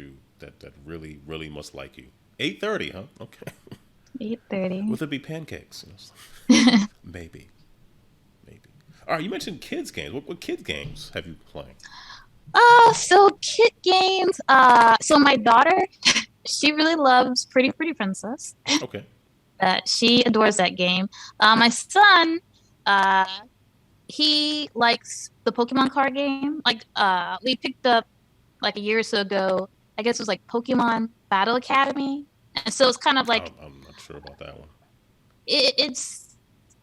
really really must like you. 8:30, huh? Okay. 8:30. Would it be pancakes? Maybe, maybe. All right, you mentioned kids games. What kids games have you playing? So kid games. So my daughter, she really loves Pretty Princess. Okay. She adores that game. My son, uh, he likes the Pokemon card game. Like, we picked up like a year or so ago. I guess it was like Pokemon Battle Academy, and so it's kind of like I'm not sure about that one. it's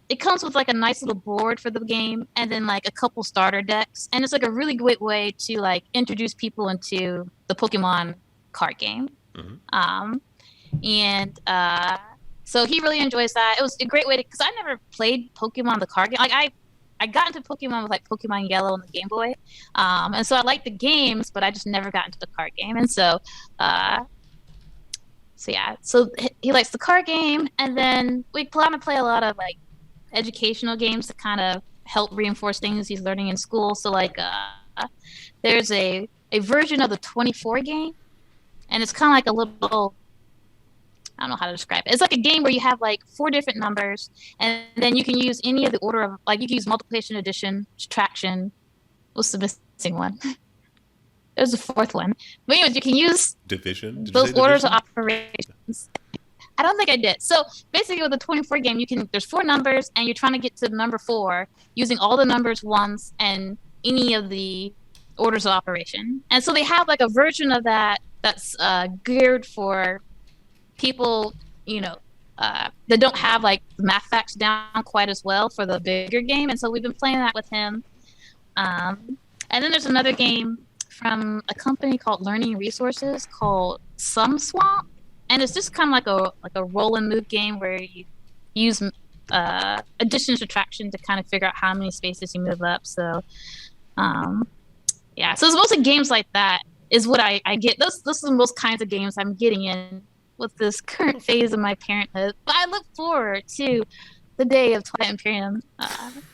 it comes with like a nice little board for the game, and then like a couple starter decks, and it's like a really great way to like introduce people into the Pokemon card game. Mm-hmm. Um, and So he really enjoys that. It was a great way to, because I never played Pokemon the card game. Like I got into Pokemon with like Pokemon Yellow on the Game Boy, and so I liked the games, but I just never got into the card game. And so yeah, so he likes the card game, and then we plan to play a lot of like educational games to kind of help reinforce things he's learning in school. So like there's a version of the 24 game, and it's kind of like a little, I don't know how to describe it. It's like a game where you have like four different numbers, and then you can use any of the order of, like, you can use multiplication, addition, subtraction. What's the missing one? There's a fourth one. But anyways, you can use Division. Did those you say orders division? of operations. I don't think I did. So basically, with the 24 game, there's four numbers, and you're trying to get to number four using all the numbers once and any of the orders of operation. And so they have like a version of that that's geared for people, that don't have like math facts down quite as well for the bigger game. And so we've been playing that with him. And then there's another game from a company called Learning Resources called Some Swamp, and it's just kind of like a roll and move game where you use addition and subtraction to kind of figure out how many spaces you move up. So yeah, so it's mostly games like that is what I get. Those are the most kinds of games I'm getting in with this current phase of my parenthood. But I look forward to the day of Twilight Imperium,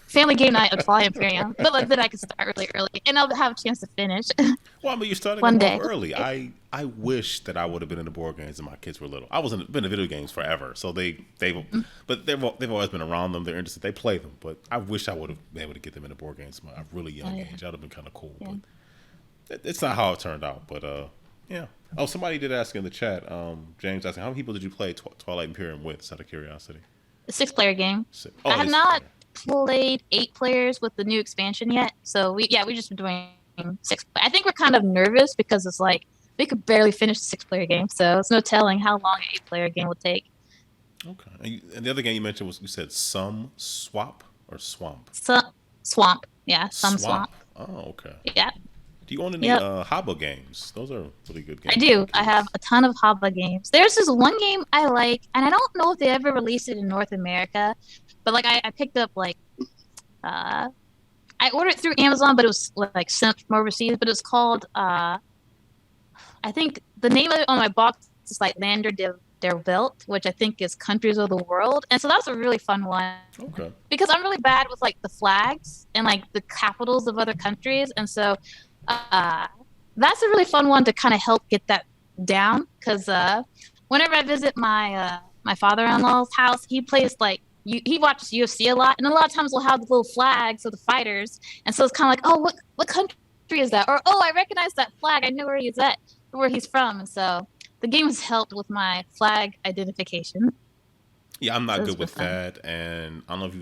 family game night of Twilight Imperium. But like, then I can start really early, and I'll have a chance to finish. Well, I mean, you're starting One them off day. early. I wish that I would have been into board games when my kids were little. I wasn't been in video games forever, so they've always been around them. They're interested. They play them, but I wish I would have been able to get them into board games at a really young age. That would have been kind of cool. Yeah. But it's not how it turned out. But yeah. Oh, somebody did ask in the chat. James asking, how many people did you play Twilight Imperium with? Just out of curiosity. A 6-player game. Oh, I have not played 8 players with the new expansion yet. So we just been doing 6. I think we're kind of nervous because it's like we could barely finish the 6-player game, so it's no telling how long an 8-player game will take. Okay. And the other game you mentioned was, you said Some Swap or Swamp? Swamp. Yeah, Some Swamp. Oh, okay. Yeah. Do you own any Habba games? Those are really good games. I do. I have a ton of Habba games. There's this one game I like, and I don't know if they ever released it in North America, but like I picked up like I ordered it through Amazon, but it was like sent from overseas. But it's called I think the name of it on my box is like Lander der Welt, which I think is Countries of the World. And so that was a really fun one. Okay. Because I'm really bad with like the flags and like the capitals of other countries, and so that's a really fun one to kind of help get that down. Because whenever I visit my my father-in-law's house, he plays like he watches UFC a lot, and a lot of times we'll have the little flags of the fighters, and so it's kind of like, oh, what country is that? Or, oh, I recognize that flag. I know where he's at, where he's from. And so the game has helped with my flag identification. Yeah, I'm not good with that, and I don't know if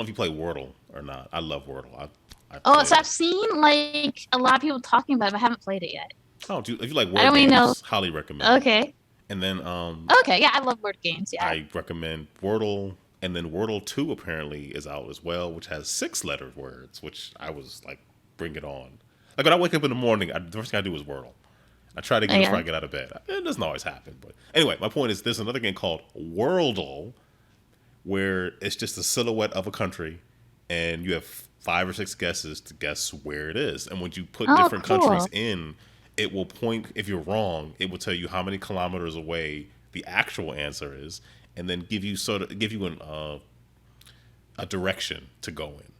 you play Wordle or not. I love Wordle. So I've seen like a lot of people talking about it, but I haven't played it yet. Oh, if you like word I don't games, really know. highly recommend. Okay. And then Okay, yeah, I love word games. Yeah. I recommend Wordle, and then Wordle 2 apparently is out as well, which has 6-letter words, which I was like, bring it on. Like when I wake up in the morning, the first thing I do is Wordle. I try to get it before I get out of bed. It doesn't always happen, but anyway, my point is there's another game called Wordle, where it's just a silhouette of a country, and you have 5 or 6 guesses to guess where it is. And when you put different countries in, it will point, if you're wrong, it will tell you how many kilometers away the actual answer is, and then give you a direction to go in.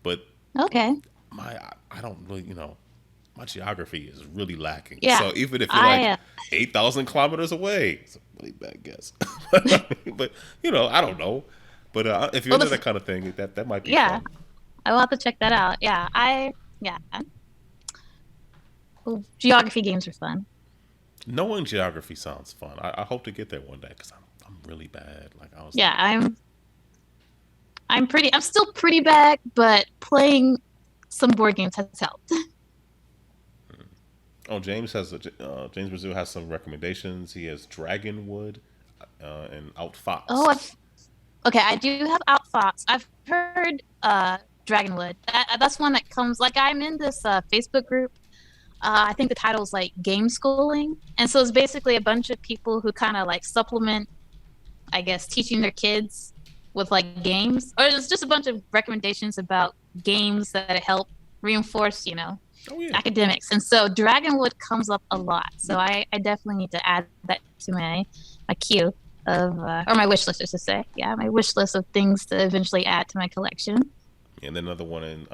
But Okay. I don't really, my geography is really lacking. Yeah. So even if you're I like 8,000 kilometers away, it's a really bad guess. But I don't know. But if you're into that kind of thing, that might be yeah, fun. I will have to check that out. Yeah. Well, geography games are fun. Knowing geography sounds fun. I hope to get there one day because I'm really bad. Like I was. Yeah, I'm still pretty bad, but playing some board games has helped. Oh, James Brazil has some recommendations. He has Dragonwood and Outfox. Oh, okay, I do have Outfox. I've heard Dragonwood. That's one that comes like I'm in this Facebook group. I think the title is like game schooling, and so it's basically a bunch of people who kind of like supplement, I guess, teaching their kids with like games, or it's just a bunch of recommendations about games that help reinforce, academics. And so Dragonwood comes up a lot. So I definitely need to add that to my queue of, or my wish list, I should say. Yeah, my wish list of things to eventually add to my collection. And then another one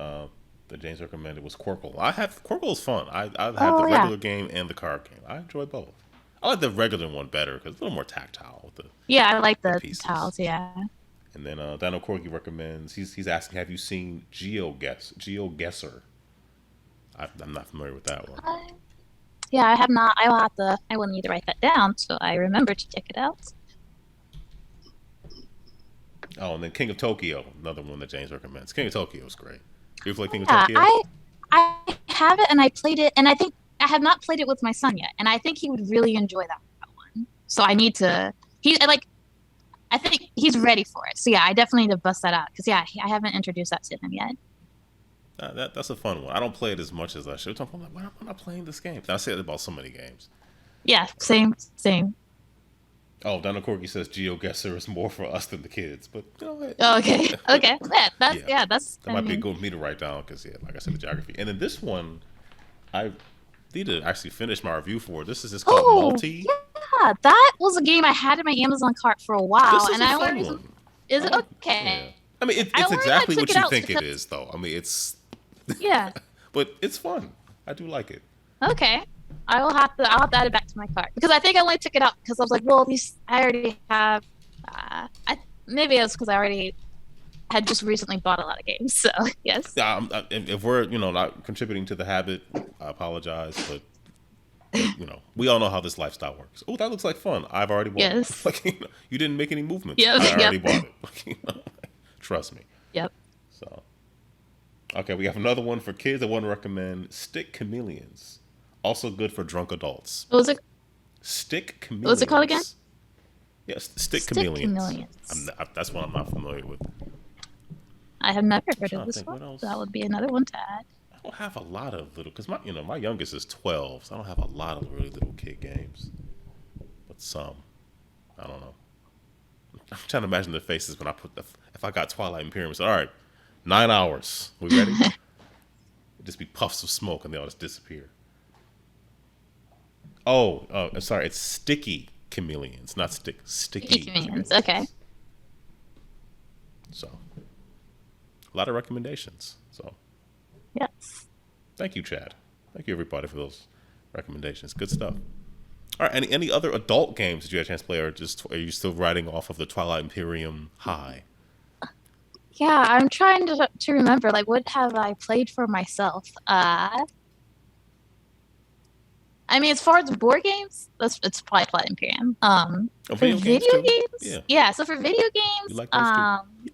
that James recommended was Quirkle. Quirkle is fun. I have the regular game and the card game. I enjoy both. I like the regular one better because it's a little more tactile with the I like the tiles. Yeah. And then Dino Corgi recommends. He's asking, have you seen GeoGuessr? I'm not familiar with that one. Yeah, I have not. I will need to write that down so I remember to check it out. Oh, and then King of Tokyo, another one that James recommends. King of Tokyo is great. You play King of Tokyo? I have it and I played it, and I think I have not played it with my son yet, and I think he would really enjoy that one. So I need to. I think he's ready for it. So yeah, I definitely need to bust that out because I haven't introduced that to him yet. That's a fun one. I don't play it as much as I should. I'm like, why am I not playing this game? I say it about so many games. Yeah, same. Oh, Dino Corgi says GeoGuessr is more for us than the kids, but Oh, okay. Yeah, that's that might be good for me to write down because like I said, the geography. And then this one, I need to actually finish my review for. This is called Multi. Yeah, that was a game I had in my Amazon cart for a while, this is and a I fun only one. Is it okay? Yeah. I mean, it's exactly what you think it is, though. I mean, it's but it's fun. I do like it. Okay. I'll have to add it back to my cart because I think I only took it out because I was like, well, at least I already have. Maybe it was because I already had just recently bought a lot of games. So yes. Yeah. If we're not contributing to the habit, I apologize, but we all know how this lifestyle works. Oh, that looks like fun. I've already bought it. Like, you didn't make any movements. Yep. I already bought it. Trust me. Yep. So, okay, we have another one for kids. I want to recommend Stick Chameleons. Also good for drunk adults. What was it? Stick Chameleons. What was it called again? Yes, Stick Chameleons. That's one I'm not familiar with. I have never heard of this one. That would be another one to add. I don't have a lot of little, because my youngest is 12, so I don't have a lot of really little kid games. But some. I don't know. I'm trying to imagine the faces when I if I got Twilight Imperium. So, all right, 9 hours. We ready? It'd just be puffs of smoke and they all just disappear. Oh, I'm sorry. It's Sticky Chameleons, not Sticky Chameleons. Okay. So, a lot of recommendations. So, yes. Thank you, Chad. Thank you, everybody, for those recommendations. Good stuff. All right. Any other adult games that you had a chance to play, or are you still riding off of the Twilight Imperium high? Yeah, I'm trying to remember. Like, what have I played for myself? I mean, as far as board games, it's probably Twilight Imperium. For video games, yeah. So for video games, you like those too?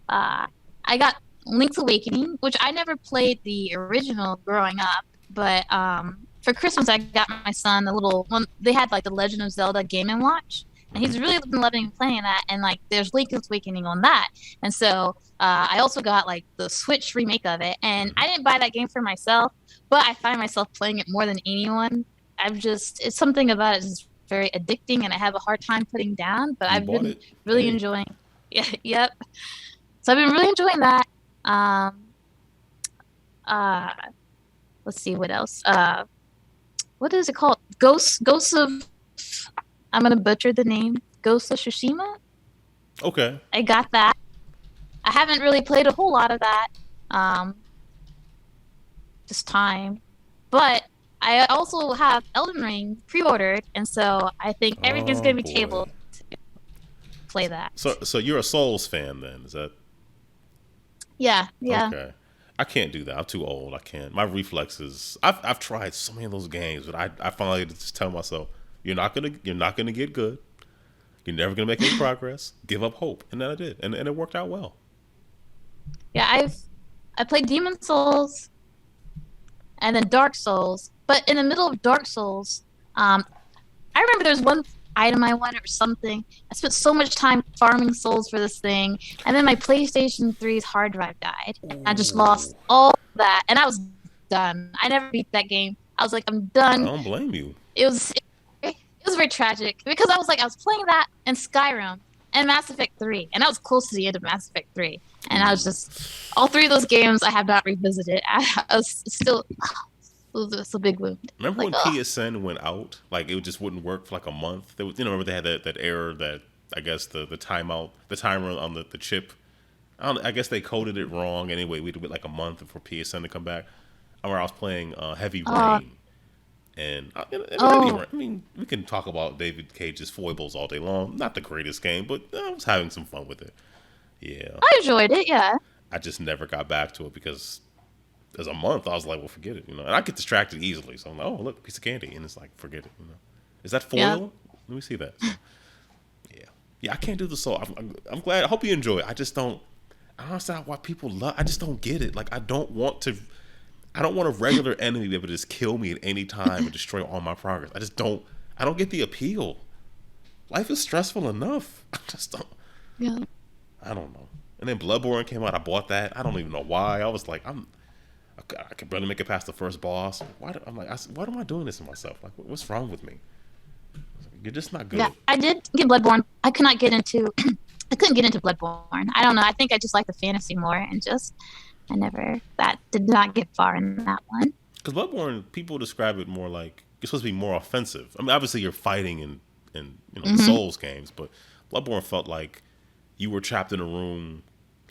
I got Link's Awakening, which I never played the original growing up, but for Christmas I got my son a little one. They had like the Legend of Zelda Game & Watch, and he's really been loving playing that. And like, there's Link's Awakening on that, and so I also got like the Switch remake of it. And I didn't buy that game for myself, but I find myself playing it more than anyone. It's something about it is very addicting, and I have a hard time putting down. But I've been really enjoying. Yeah, yep. So I've been really enjoying that. Let's see what else. What is it called? Ghosts of. I'm gonna butcher the name. Ghosts of Tsushima. Okay. I got that. I haven't really played a whole lot of that um, this time, but I also have Elden Ring pre-ordered, and so I think everything's Oh gonna be boy. tabled to play that. So you're a Souls fan then? Is that Yeah, yeah. okay? I can't do that. I'm too old. I can't. My reflexes. I've tried so many of those games, but I finally just tell myself, you're not gonna get good. You're never gonna make any progress. Give up hope, and then I did, and it worked out well. Yeah, I played Demon Souls and then Dark Souls, but in the middle of Dark Souls, I remember there was one item I wanted or something. I spent so much time farming souls for this thing, and then my PlayStation 3's hard drive died. I just Ooh, lost all that, and I was done. I never beat that game. I was like, I'm I done. don't blame you. It was it was very tragic because I was playing that and Skyrim and Mass Effect 3, and I was close to the end of Mass Effect 3, and I was Ooh. just all three of those games I have not revisited. I was still it's a big wound. Remember Like, when oh, PSN went out? Like it just wouldn't work for like a month. There was, remember they had that error that I guess the timeout, the timer on the chip. I guess they coded it wrong. Anyway, we had to wait like a month for PSN to come back. Where I was playing Heavy oh, Rain, and Heavy oh, Rain. I mean, we can talk about David Cage's foibles all day long. Not the greatest game, but I was having some fun with it. Yeah, I enjoyed it. Yeah, I just never got back to it because as a month, I was like, well, forget it, And I get distracted easily, so I'm like, oh, look, piece of candy, and it's like, forget it. Is that yeah. foil? Let me see that. So, yeah, yeah, I can't do the soul. I'm glad. I hope you enjoy it. I just don't. I don't understand why people love. I just don't get it. Like, I don't want to. I don't want a regular enemy to be able to just kill me at any time and destroy all my progress. I just don't. I don't get the appeal. Life is stressful enough. I just don't. Yeah. I don't know. And then Bloodborne came out. I bought that. I don't even know why. I was like, I could barely make it past the first boss. I'm like, why am I doing this to myself? Like, what's wrong with me? You're just not Yeah, good. I did get Bloodborne. I could not get into I couldn't get into Bloodborne. I don't know. I think I just like the fantasy more and just I never that did not get far in that one. Because Bloodborne, people describe it more like you're supposed to be more offensive. I mean, obviously you're fighting in the Hmm. Souls games, but Bloodborne felt like you were trapped in a room,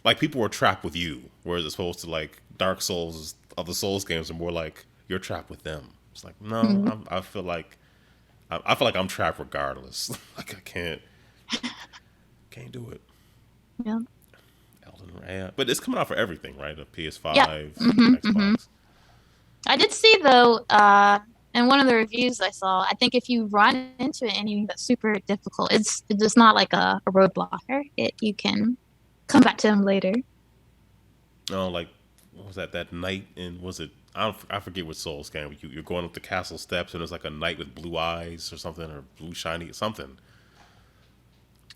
like people were trapped with you, whereas it's supposed to like Dark Souls of the Souls games are more like you're trapped with them. It's like no, Hmm. I feel like I feel like I'm trapped regardless. Like I can't do it. Yeah. Elden Ring, yeah. But it's coming out for everything, right? A Yeah. PS5, Hmm. Hmm. Xbox. I did see though, in one of the reviews I saw, I think if you run into an enemy that's super difficult, it's just not like a roadblocker. You can come back to him later. Oh, like what was that? That night in was it? I forget what Souls game. You're going up the castle steps and there's like a knight with blue eyes or something or blue shiny something.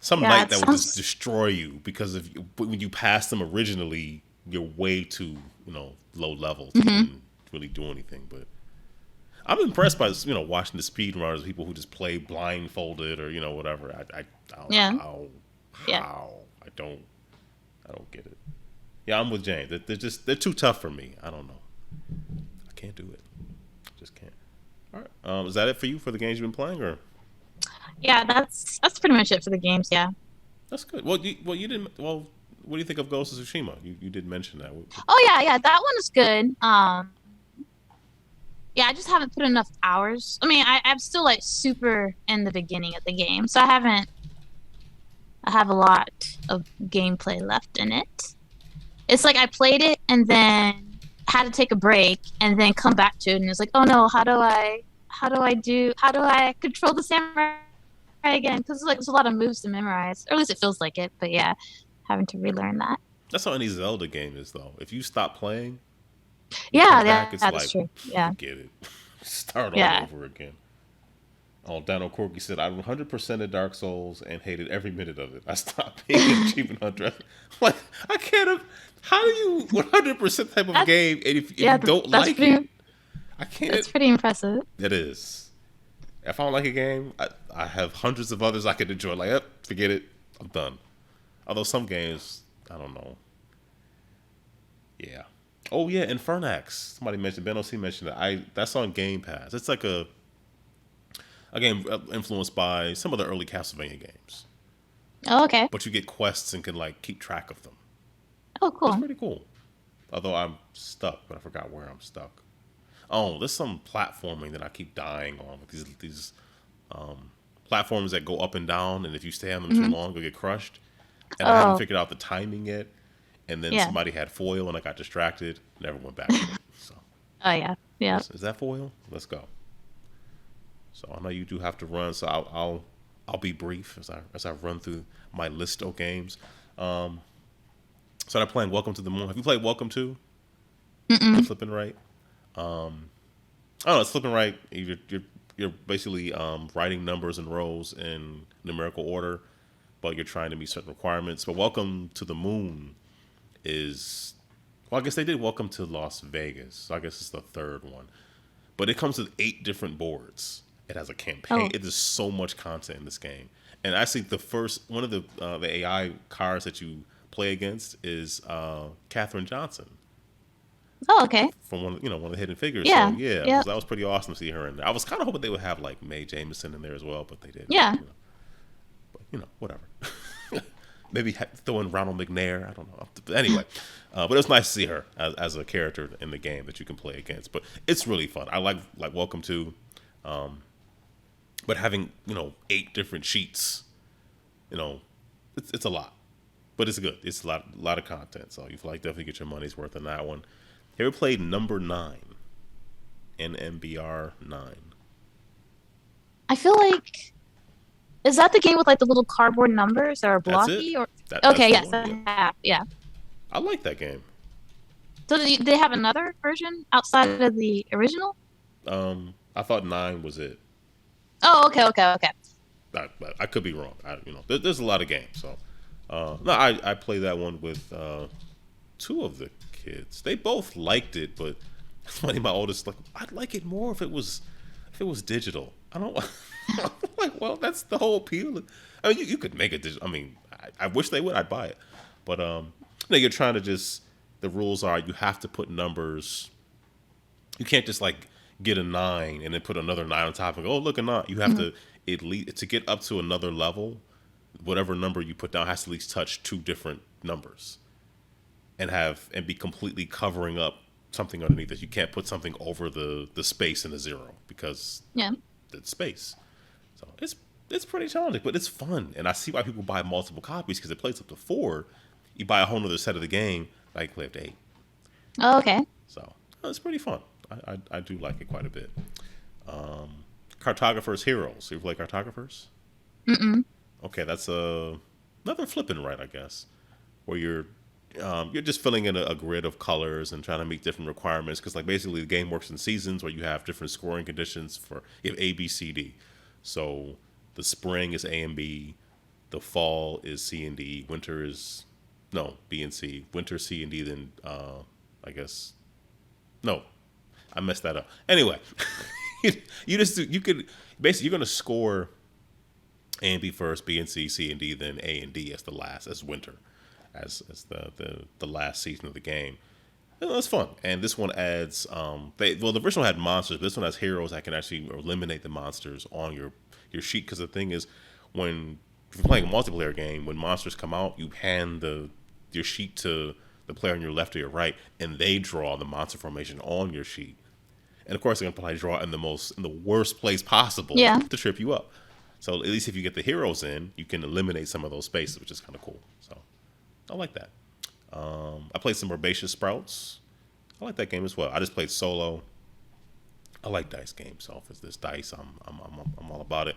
Some Yeah, knight it that would just sounds. destroy you because of when you passed them originally, you're way too low level to Hmm. even really do anything. But I'm impressed by watching the speed runners, people who just play blindfolded or whatever. I don't Yeah. know Yeah. how I don't get it. Yeah, I'm with James. They're too tough for me. I don't know. I can't do it. Just can't. All right. Is that it for you for the games you've been playing, or Yeah, that's pretty much it for the games. Yeah. that's good? You didn't. Well, what do you think of Ghost of Tsushima? You did mention that. Oh yeah, yeah, that one is good. Yeah, I just haven't put enough hours. I mean, I'm still like super in the beginning of the game, so I have a lot of gameplay left in it. It's like I played it and then had to take a break and then come back to it, and it's like, oh no, how do I control the samurai again? Because like there's a lot of moves to memorize, or at least it feels like it. But yeah, having to relearn that. That's how any Zelda game is, though. If you stop playing, you come Yeah, back, yeah, it's that's like true. Yeah, forget it, start all yeah. over again. Oh, Dano Corky said, I 100%ed Dark Souls and hated every minute of it. I stopped being an achievement hunter. Like, I can't have. How do you 100% type of That, game and if you yeah, don't that's like it? pretty. I can't. That's pretty impressive. It is. If I don't like a game, I have hundreds of others I could enjoy. Like, forget it. I'm done. Although some games, I don't know. Yeah. Oh, yeah, Infernax. Somebody mentioned, Ben OC mentioned that. That's on Game Pass. It's like a game influenced by some of the early Castlevania games. Oh, okay. But you get quests and can like keep track of them. Oh, It's cool. pretty cool. Although I'm stuck, but I forgot where I'm stuck. Oh, there's some platforming that I keep dying on with these platforms that go up and down, and if you stay on them too Hmm. long, you'll get crushed. And I haven't Oh, figured out the timing yet. And then yeah. somebody had foil, and I got distracted. Never went back to it. So, Oh, yeah. Yeah. is that foil? Let's go. So I know you do have to run, so I'll be brief as I run through my list of games. Um, so I'm playing Welcome to the Moon. Have you played Welcome to the Mm-mm. Flipping Right? I don't know. It's Flipping Right. You're basically writing numbers and rows in numerical order, but you're trying to meet certain requirements. But Welcome to the Moon is, well, I guess they did Welcome to Las Vegas. So I guess it's the third one. But it comes with 8 different boards. It has a campaign. Oh. It is so much content in this game. And actually, the first one of the AI cars that you play against is Katherine Johnson Oh, okay. from one of the Hidden Figures. So Yeah. yeah, Yep. that was pretty awesome to see her in there. I was kind of hoping they would have like Mae Jameson in there as well, but they didn't. Yeah. But whatever. Maybe throw in Ronald McNair. I don't know. But anyway, but it was nice to see her as a character in the game that you can play against. But it's really fun. I like Welcome to, but having 8 different sheets, it's a lot, but it's good. It's a lot of content. So you feel like definitely get your money's worth on that one. Have you ever played Number 9? NMBR 9. I feel like, is that the game with like the little cardboard numbers that are That's it. blocky or? That's Okay, the yes, one. Yeah, I have. Yeah. I like that game. So they have another version outside of the original? I thought 9 was it. Oh, okay, okay, okay. I could be wrong. There's a lot of games. So, no, I played that one with 2 of the kids. They both liked it, but it's funny. My oldest like, I'd like it more if it was digital. I don't I'm like. Well, that's the whole appeal. I mean, you could make it digital. I mean, I wish they would. I'd buy it, but you're trying to just. The rules are you have to put numbers. You can't just like get a 9 and then put another 9 on top and go, oh, look, a 9. You have Mhm. to at least to get up to another level. Whatever number you put down has to at least touch 2 different numbers and be completely covering up something underneath it. You can't put something over the space in the 0 because Yeah. it's space. So it's pretty challenging, but it's fun, and I see why people buy multiple copies because it plays up to 4. You buy a whole other set of the game, like play up to 8. Oh, okay. So it's pretty fun. I do like it quite a bit. Cartographers Heroes. You play Cartographers? Mm-mm. Okay, that's another flipping right, I guess, where you're just filling in a grid of colors and trying to meet different requirements because like basically the game works in seasons where you have different scoring conditions for you have A, B, C, D. So the spring is A and B, the fall is C and D, winter is no B and C, winter C and D. Then I guess no, I messed that up. Anyway, you could basically you're gonna score A and B first, B and C, C and D, then A and D as the last, as winter, as the last season of the game. And that's fun. And this one adds, the original had monsters, but this one has heroes that can actually eliminate the monsters on your sheet. Because the thing is, when if you're playing a multiplayer game, when monsters come out, you hand your sheet to the player on your left or your right, and they draw the monster formation on your sheet. And of course, they're gonna probably draw in the worst place possible Yeah. to trip you up. So at least if you get the heroes in, you can eliminate some of those spaces, which is kind of cool. So I like that. I played some Herbaceous Sprouts. I like that game as well. I just played solo. I like dice games, so if it's this dice, I'm all about it.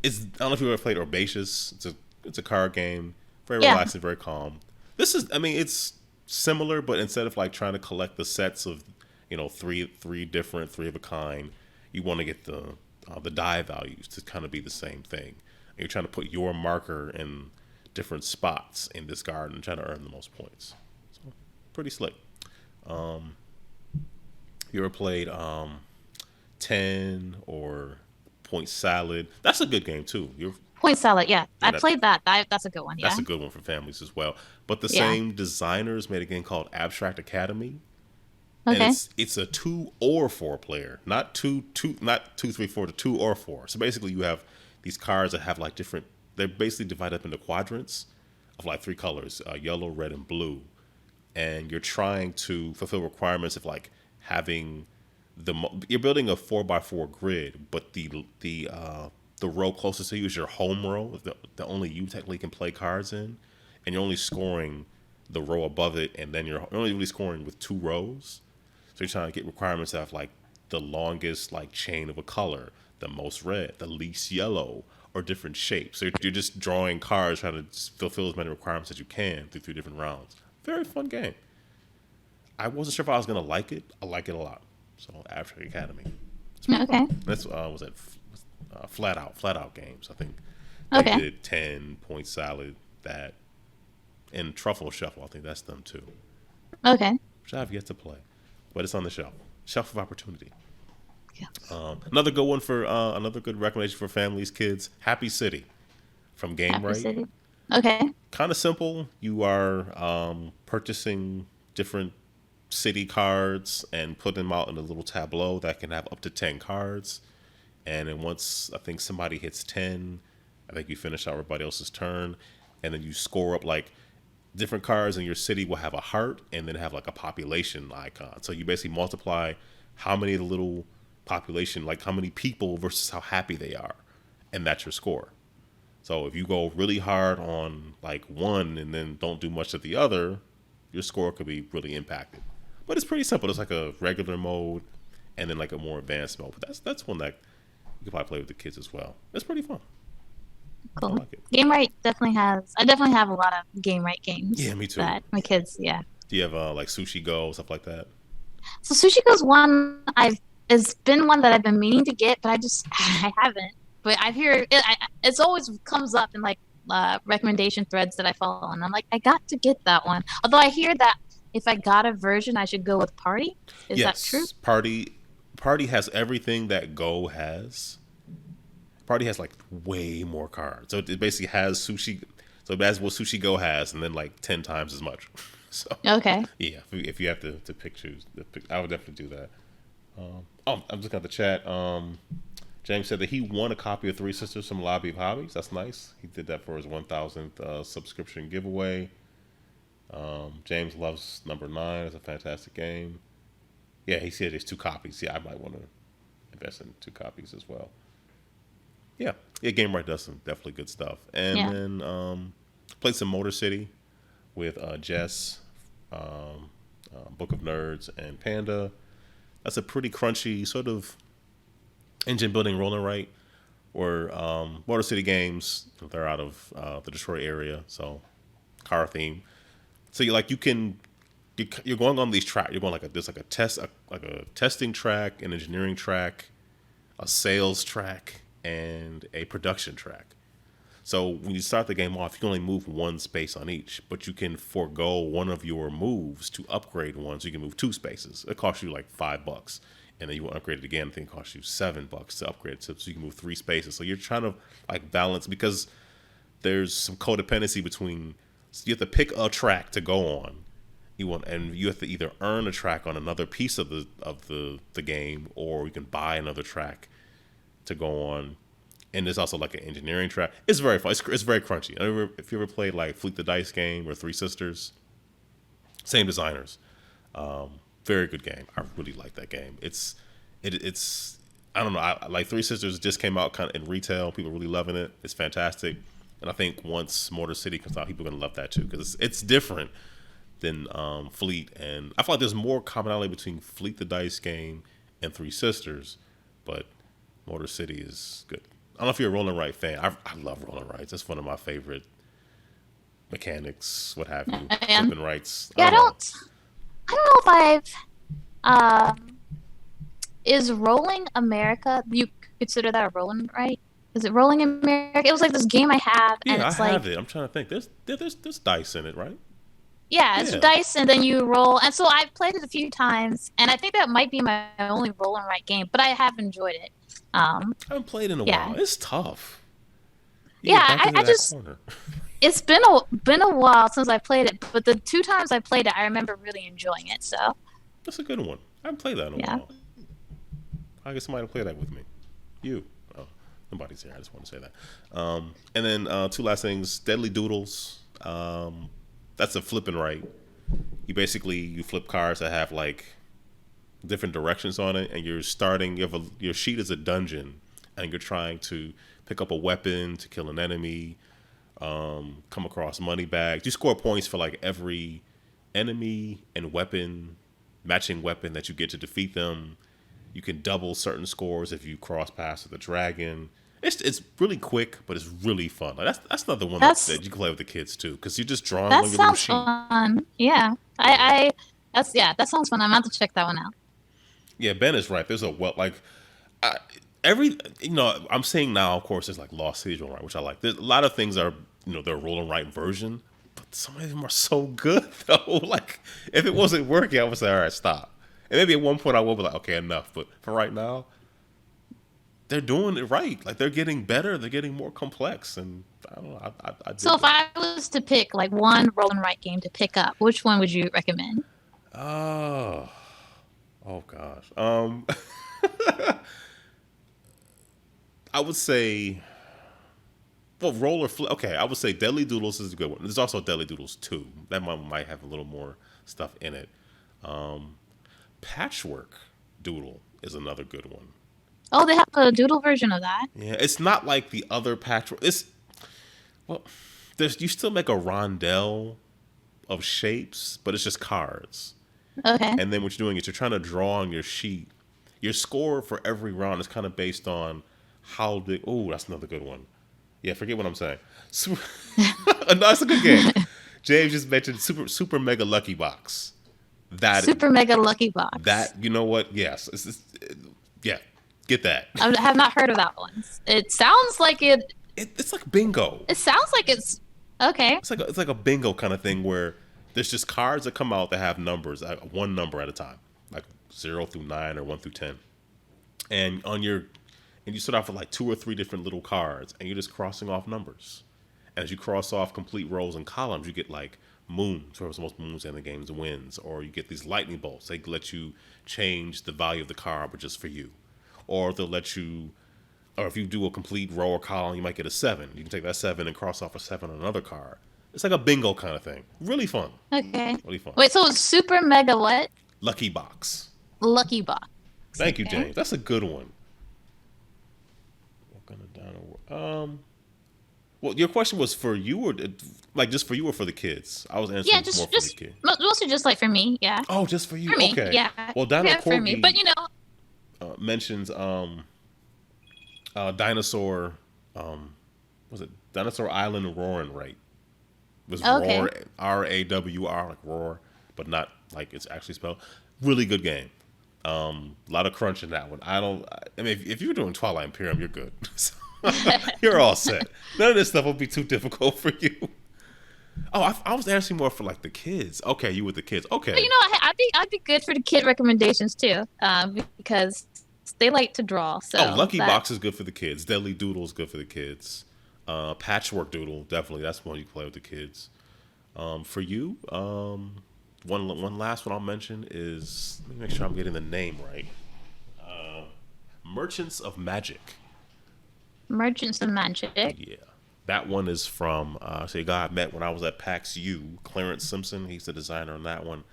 I don't know if you ever played Herbaceous. It's a card game, very Yeah. relaxing, very calm. This is, I mean, it's similar, but instead of like trying to collect the sets of three different, three of a kind, you want to get the die values to kind of be the same thing. And you're trying to put your marker in different spots in this garden and trying to earn the most points. So pretty slick. You ever played 10 or Point Salad? That's a good game too. Point salad. Yeah. Yeah, I played that. That's a good one. Yeah. that's a good one for families as well. But the Yeah. same designers made a game called Abstract Academy, and Okay. it's a 2 or 4 player, not not 2, 3, 4, to 2 or 4. So basically, you have these cards that have like different. They're basically divided up into quadrants of like 3 colors: yellow, red, and blue. and you're trying to fulfill requirements of like having you're building a 4x4 grid, but the row closest to you is your home row, the only you technically can play cards in, and you're only scoring the row above it, and then you're only really scoring with 2 rows. So you're trying to get requirements that have like the longest like chain of a color, the most red, the least yellow, or different shapes. So you're just drawing cards, trying to fulfill as many requirements as you can through 3 different rounds. Very fun game. I wasn't sure if I was gonna like it. I like it a lot. So Abstract Academy. Okay. That's was that Flat Out Games. I think they did 10 Point Salad, that, and Truffle Shuffle. I think that's them too. Okay. Which I have yet to play, but it's on the shelf of opportunity. Yeah. Another good one for another good recommendation for families, kids. Happy City from GameRite. City. Okay. Kind of simple. You are purchasing different city cards and put them out in a little tableau that can have up to 10 cards. And then once I think somebody hits 10, I think you finish out everybody else's turn, and then you score up like different cards in your city will have a heart and then have like a population icon. So you basically multiply how many of the little population, like how many people versus how happy they are, and that's your score. So if you go really hard on like one and then don't do much of the other, your score could be really impacted. But it's pretty simple. It's like a regular mode and then like a more advanced mode. But that's one that you could probably play with the kids as well. It's pretty fun. Cool. I like it. GameRite definitely has. I definitely have a lot of GameRite games. Yeah, me too. That my kids, yeah. Do you have like Sushi Go, stuff like that? So Sushi Go's one it's been one that I've been meaning to get, but I haven't. But I hear it's always comes up in like recommendation threads that I follow, and I'm like, I got to get that one. Although I hear that if I got a version, I should go with Party. Is that true? Party has everything that Go has. Party has like way more cards, so it basically has Sushi. So that's what Sushi Go has, and then like 10 times as much. So okay, yeah, if you have to pick, I would definitely do that. I'm just got the chat. James said that he won a copy of Three Sisters from Lobby of Hobbies. That's nice. He did that for his 1,000th subscription giveaway. James loves number 9. It's a fantastic game. Yeah, he said there's 2 copies. Yeah, I might want to invest in 2 copies as well. Yeah, GameRite does some definitely good stuff. And then played some Motor City with Jess, Book of Nerds, and Panda. That's a pretty crunchy sort of engine building roll and write, or Motor City Games. They're out of the Detroit area, so car theme. So you're going on these tracks. You're going there's a testing track, an engineering track, a sales track, and a production track. So when you start the game off, you can only move 1 space on each, but you can forego one of your moves to upgrade one, so you can move 2 spaces. It costs you like $5, and then you want to upgrade it again. I think it costs you $7 to upgrade it, so you can move 3 spaces. So you're trying to like balance, because there's some codependency between. So you have to pick a track to go on. You have to either earn a track on another piece of the game, or you can buy another track to go on. And there's also like an engineering track. It's very fun. It's very crunchy. If you ever played like Fleet the Dice game or Three Sisters, same designers. Very good game. I really like that game. It's I don't know. I like Three Sisters just came out kind of in retail. People are really loving it. It's fantastic. And I think once Motor City comes out, people are gonna love that too, because it's different than Fleet. And I feel like there's more commonality between Fleet the Dice game and Three Sisters, but Motor City is good. I don't know if you're a roll and write fan. I love roll and writes. That's one of my favorite mechanics, what have you. Flipping rights. Yeah, I don't know if I've is Rolling America, you consider that a rolling right? Is it Rolling America? It was like this game I have, and it's I have it. I'm trying to think. There's dice in it, right? Yeah, it's dice, and then you roll. And so I've played it a few times, and I think that might be my only roll and write game, but I have enjoyed it. I haven't played in a while. It's tough. I just it's been a while since I played it, but the 2 times I played it, I remember really enjoying it. So that's a good one. I haven't played that in a while. I guess somebody to play that with me. You. Oh, nobody's here. I just want to say that. And then 2 last things. Deadly Doodles. That's a flip and write. You flip cards that have like different directions on it, and you're starting. Your sheet is a dungeon, and you're trying to pick up a weapon to kill an enemy. Come across money bags. You score points for like every enemy and matching weapon that you get to defeat them. You can double certain scores if you cross paths with a dragon. It's really quick, but it's really fun. Like that's another one that you can play with the kids too, because you're just drawing on your little sheet. That sounds fun. Yeah, that sounds fun. I'm about to check that one out. Yeah, Ben is right. There's I'm saying now, of course, there's like Lost Cities Roll and Write, which I like. There's a lot of things are they're Roll and Write version, but some of them are so good though. Like if it wasn't working, I would say, all right, stop. And maybe at one point I will be like, okay, enough. But for right now, they're doing it right. Like they're getting better. They're getting more complex. And I don't know. So if I was to pick like one Roll and Write game to pick up, which one would you recommend? Oh gosh. I would say, well, roll or flip. Okay, I would say Deadly Doodles is a good one. There's also Deadly Doodles 2. That one might have a little more stuff in it. Patchwork Doodle is another good one. Oh, they have a doodle version of that. Yeah, it's not like the other Patchwork. You still make a rondelle of shapes, but it's just cards. Okay. And then what you're doing is you're trying to draw on your sheet. Your score for every round is kind of based on how big. Oh, that's another good one. Yeah, forget what I'm saying. No, it's a good game. James just mentioned Super Mega Lucky Box. Mega Lucky Box. That, you know what? Yes. Yeah, get that. I have not heard of that one. It sounds like it. It's like bingo. It sounds like it's okay. It's like a bingo kind of thing where there's just cards that come out that have numbers, one number at a time, like 0 through 9 or 1 through 10. And you start off with like 2 or 3 different little cards, and you're just crossing off numbers. And as you cross off complete rows and columns, you get like moons, whoever's the most moons in the games wins, or you get these lightning bolts. They let you change the value of the card, but just for you. Or they'll let you, or if you do a complete row or column, you might get a 7. You can take that 7 and cross off a 7 on another card. It's like a bingo kind of thing. Really fun. Okay. Really fun. Wait, so it's Super Mega what? Lucky Box. Lucky Box. Thank you, James. That's a good one. Well, your question was for you, or like just for you, or for the kids? I was answering more for the kids. Mostly just like for me, yeah. Oh, just for you. For me, okay. Yeah. Well, Dino Corgi for me, but mentions Dinosaur. Was it Dinosaur Island Roaring Right? It was Roar, RAWR, like roar, but not like it's actually spelled. Really good game. A lot of crunch in that one. I mean, if you're doing Twilight Imperium, you're good. You're all set. None of this stuff will be too difficult for you. Oh, I was answering more for like the kids. Okay, you with the kids. Okay. But I'd be good for the kid recommendations too, because they like to draw. So Lucky Box is good for the kids. Deadly Doodle is good for the kids. Patchwork Doodle, definitely. That's one you can play with the kids. For you, one last one I'll mention is, let me make sure I'm getting the name right. Merchants of Magic. Merchants of Magic. Yeah. That one is from a guy I met when I was at PAX U, Clarence Simpson. He's the designer on that one.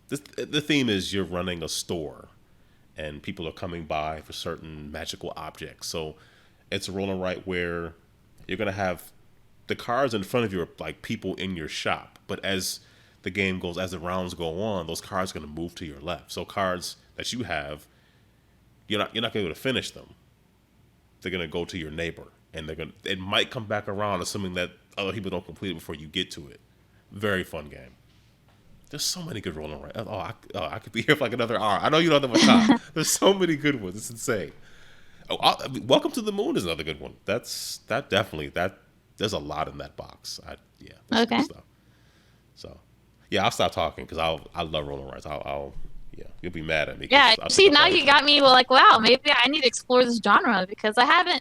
The theme is you're running a store, and people are coming by for certain magical objects. So it's a roll and write where you're going to have the cards in front of you are like people in your shop. But as the game goes, as the rounds go on, those cards are going to move to your left. So cards that you have, you're not going to be able to finish them. They're going to go to your neighbor, and it might come back around, assuming that other people don't complete it before you get to it. Very fun game. There's so many good roll and write. I could be here for like another hour. I know you don't have much time. There's so many good ones. It's insane. Welcome to the Moon is another good one. There's a lot in that box. That's okay. Good stuff. So, yeah, I'll stop talking because I love roll and writes. You'll be mad at me. Yeah, see, now you got me like, wow, maybe I need to explore this genre because I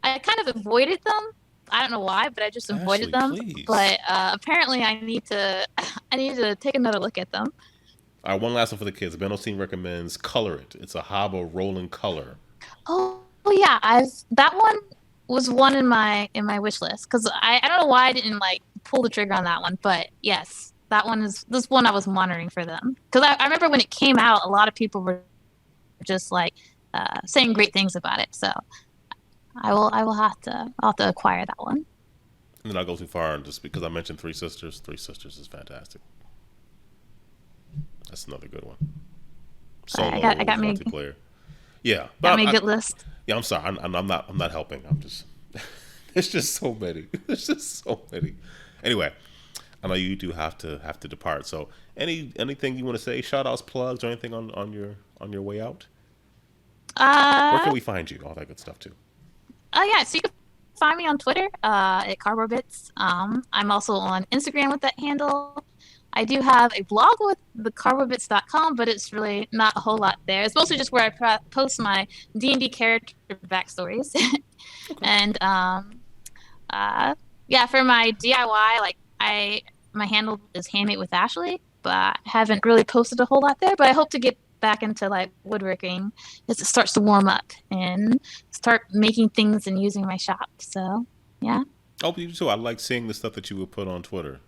kind of avoided them. I don't know why, but I just avoided them. Please. But apparently I need to take another look at them. All right, one last one for the kids. Benno's team recommends Color It. It's a Habbo roll and color. Oh yeah, that one was one in my wish list because I don't know why I didn't like pull the trigger on that one, but yes, that one is this one I was monitoring for them because I remember when it came out, a lot of people were just like saying great things about it. So I will I'll have to acquire that one. And then I'll go too far, and just because I mentioned Three Sisters, Three Sisters is fantastic. That's another good one. Solo I got me multiplayer. Yeah, got but me a good list. yeah, I'm sorry. I'm not helping. I'm just. There's just so many. There's just so many. Anyway, I know you do have to depart. So, anything you want to say? Shout outs, plugs, or anything on your way out? Where can we find you? All that good stuff too. Oh yeah, so you can find me on Twitter at Cardboardbits. I'm also on Instagram with that handle. I do have a blog with thecardboardbits.com, but it's really not a whole lot there. It's mostly just where I post my D&D character backstories. Okay. And yeah, for my DIY, like my handle is Handmade with Ashley, but I haven't really posted a whole lot there. But I hope to get back into like woodworking as it starts to warm up and start making things and using my shop. So yeah. Oh, you too. I like seeing the stuff that you would put on Twitter.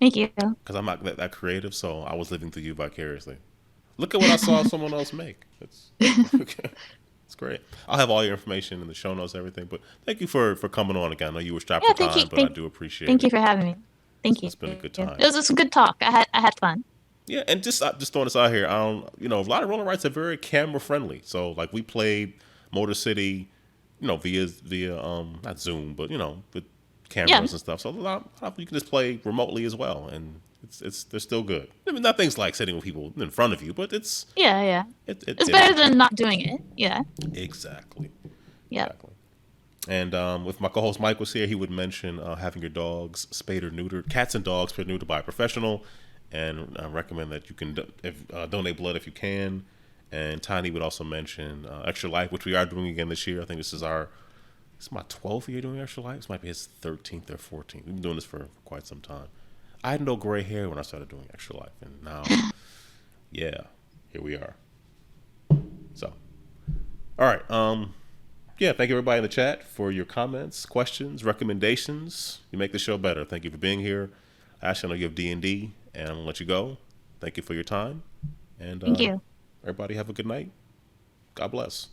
Thank you. Because I'm not that creative, so I was living through you vicariously. Look at what I saw someone else make. It's great. I'll have all your information in the show notes, everything. But thank you for coming on again. I know you were strapped for time, but I do appreciate it. Thank you for having me. Thank you. It's been a good time. It was just a good talk. I had fun. Yeah, and just throwing this out here, a lot of roller rights are very camera friendly. So like we played Motor City, via not Zoom, but with cameras and stuff. So a lot of you can just play remotely as well, and they're still good. I mean, nothing's like sitting with people in front of you, but it's it's better than not doing it. Yeah. Exactly. Yeah. Exactly. And if my co-host Mike was here, he would mention having your dogs spayed or neutered, cats and dogs spayed or neutered by a professional, and recommend that you can donate blood if you can. And Tiny would also mention Extra Life, which we are doing again this year. I think this is my 12th year doing Extra Life. This might be his 13th or 14th. We've been doing this for quite some time. I had no gray hair when I started doing Extra Life, and now, yeah, here we are. So, all right. Yeah, thank you everybody in the chat for your comments, questions, recommendations. You make the show better. Thank you for being here. Ashley, I know you have D&D, and I'm going to let you go. Thank you for your time. And thank you. Everybody have a good night. God bless.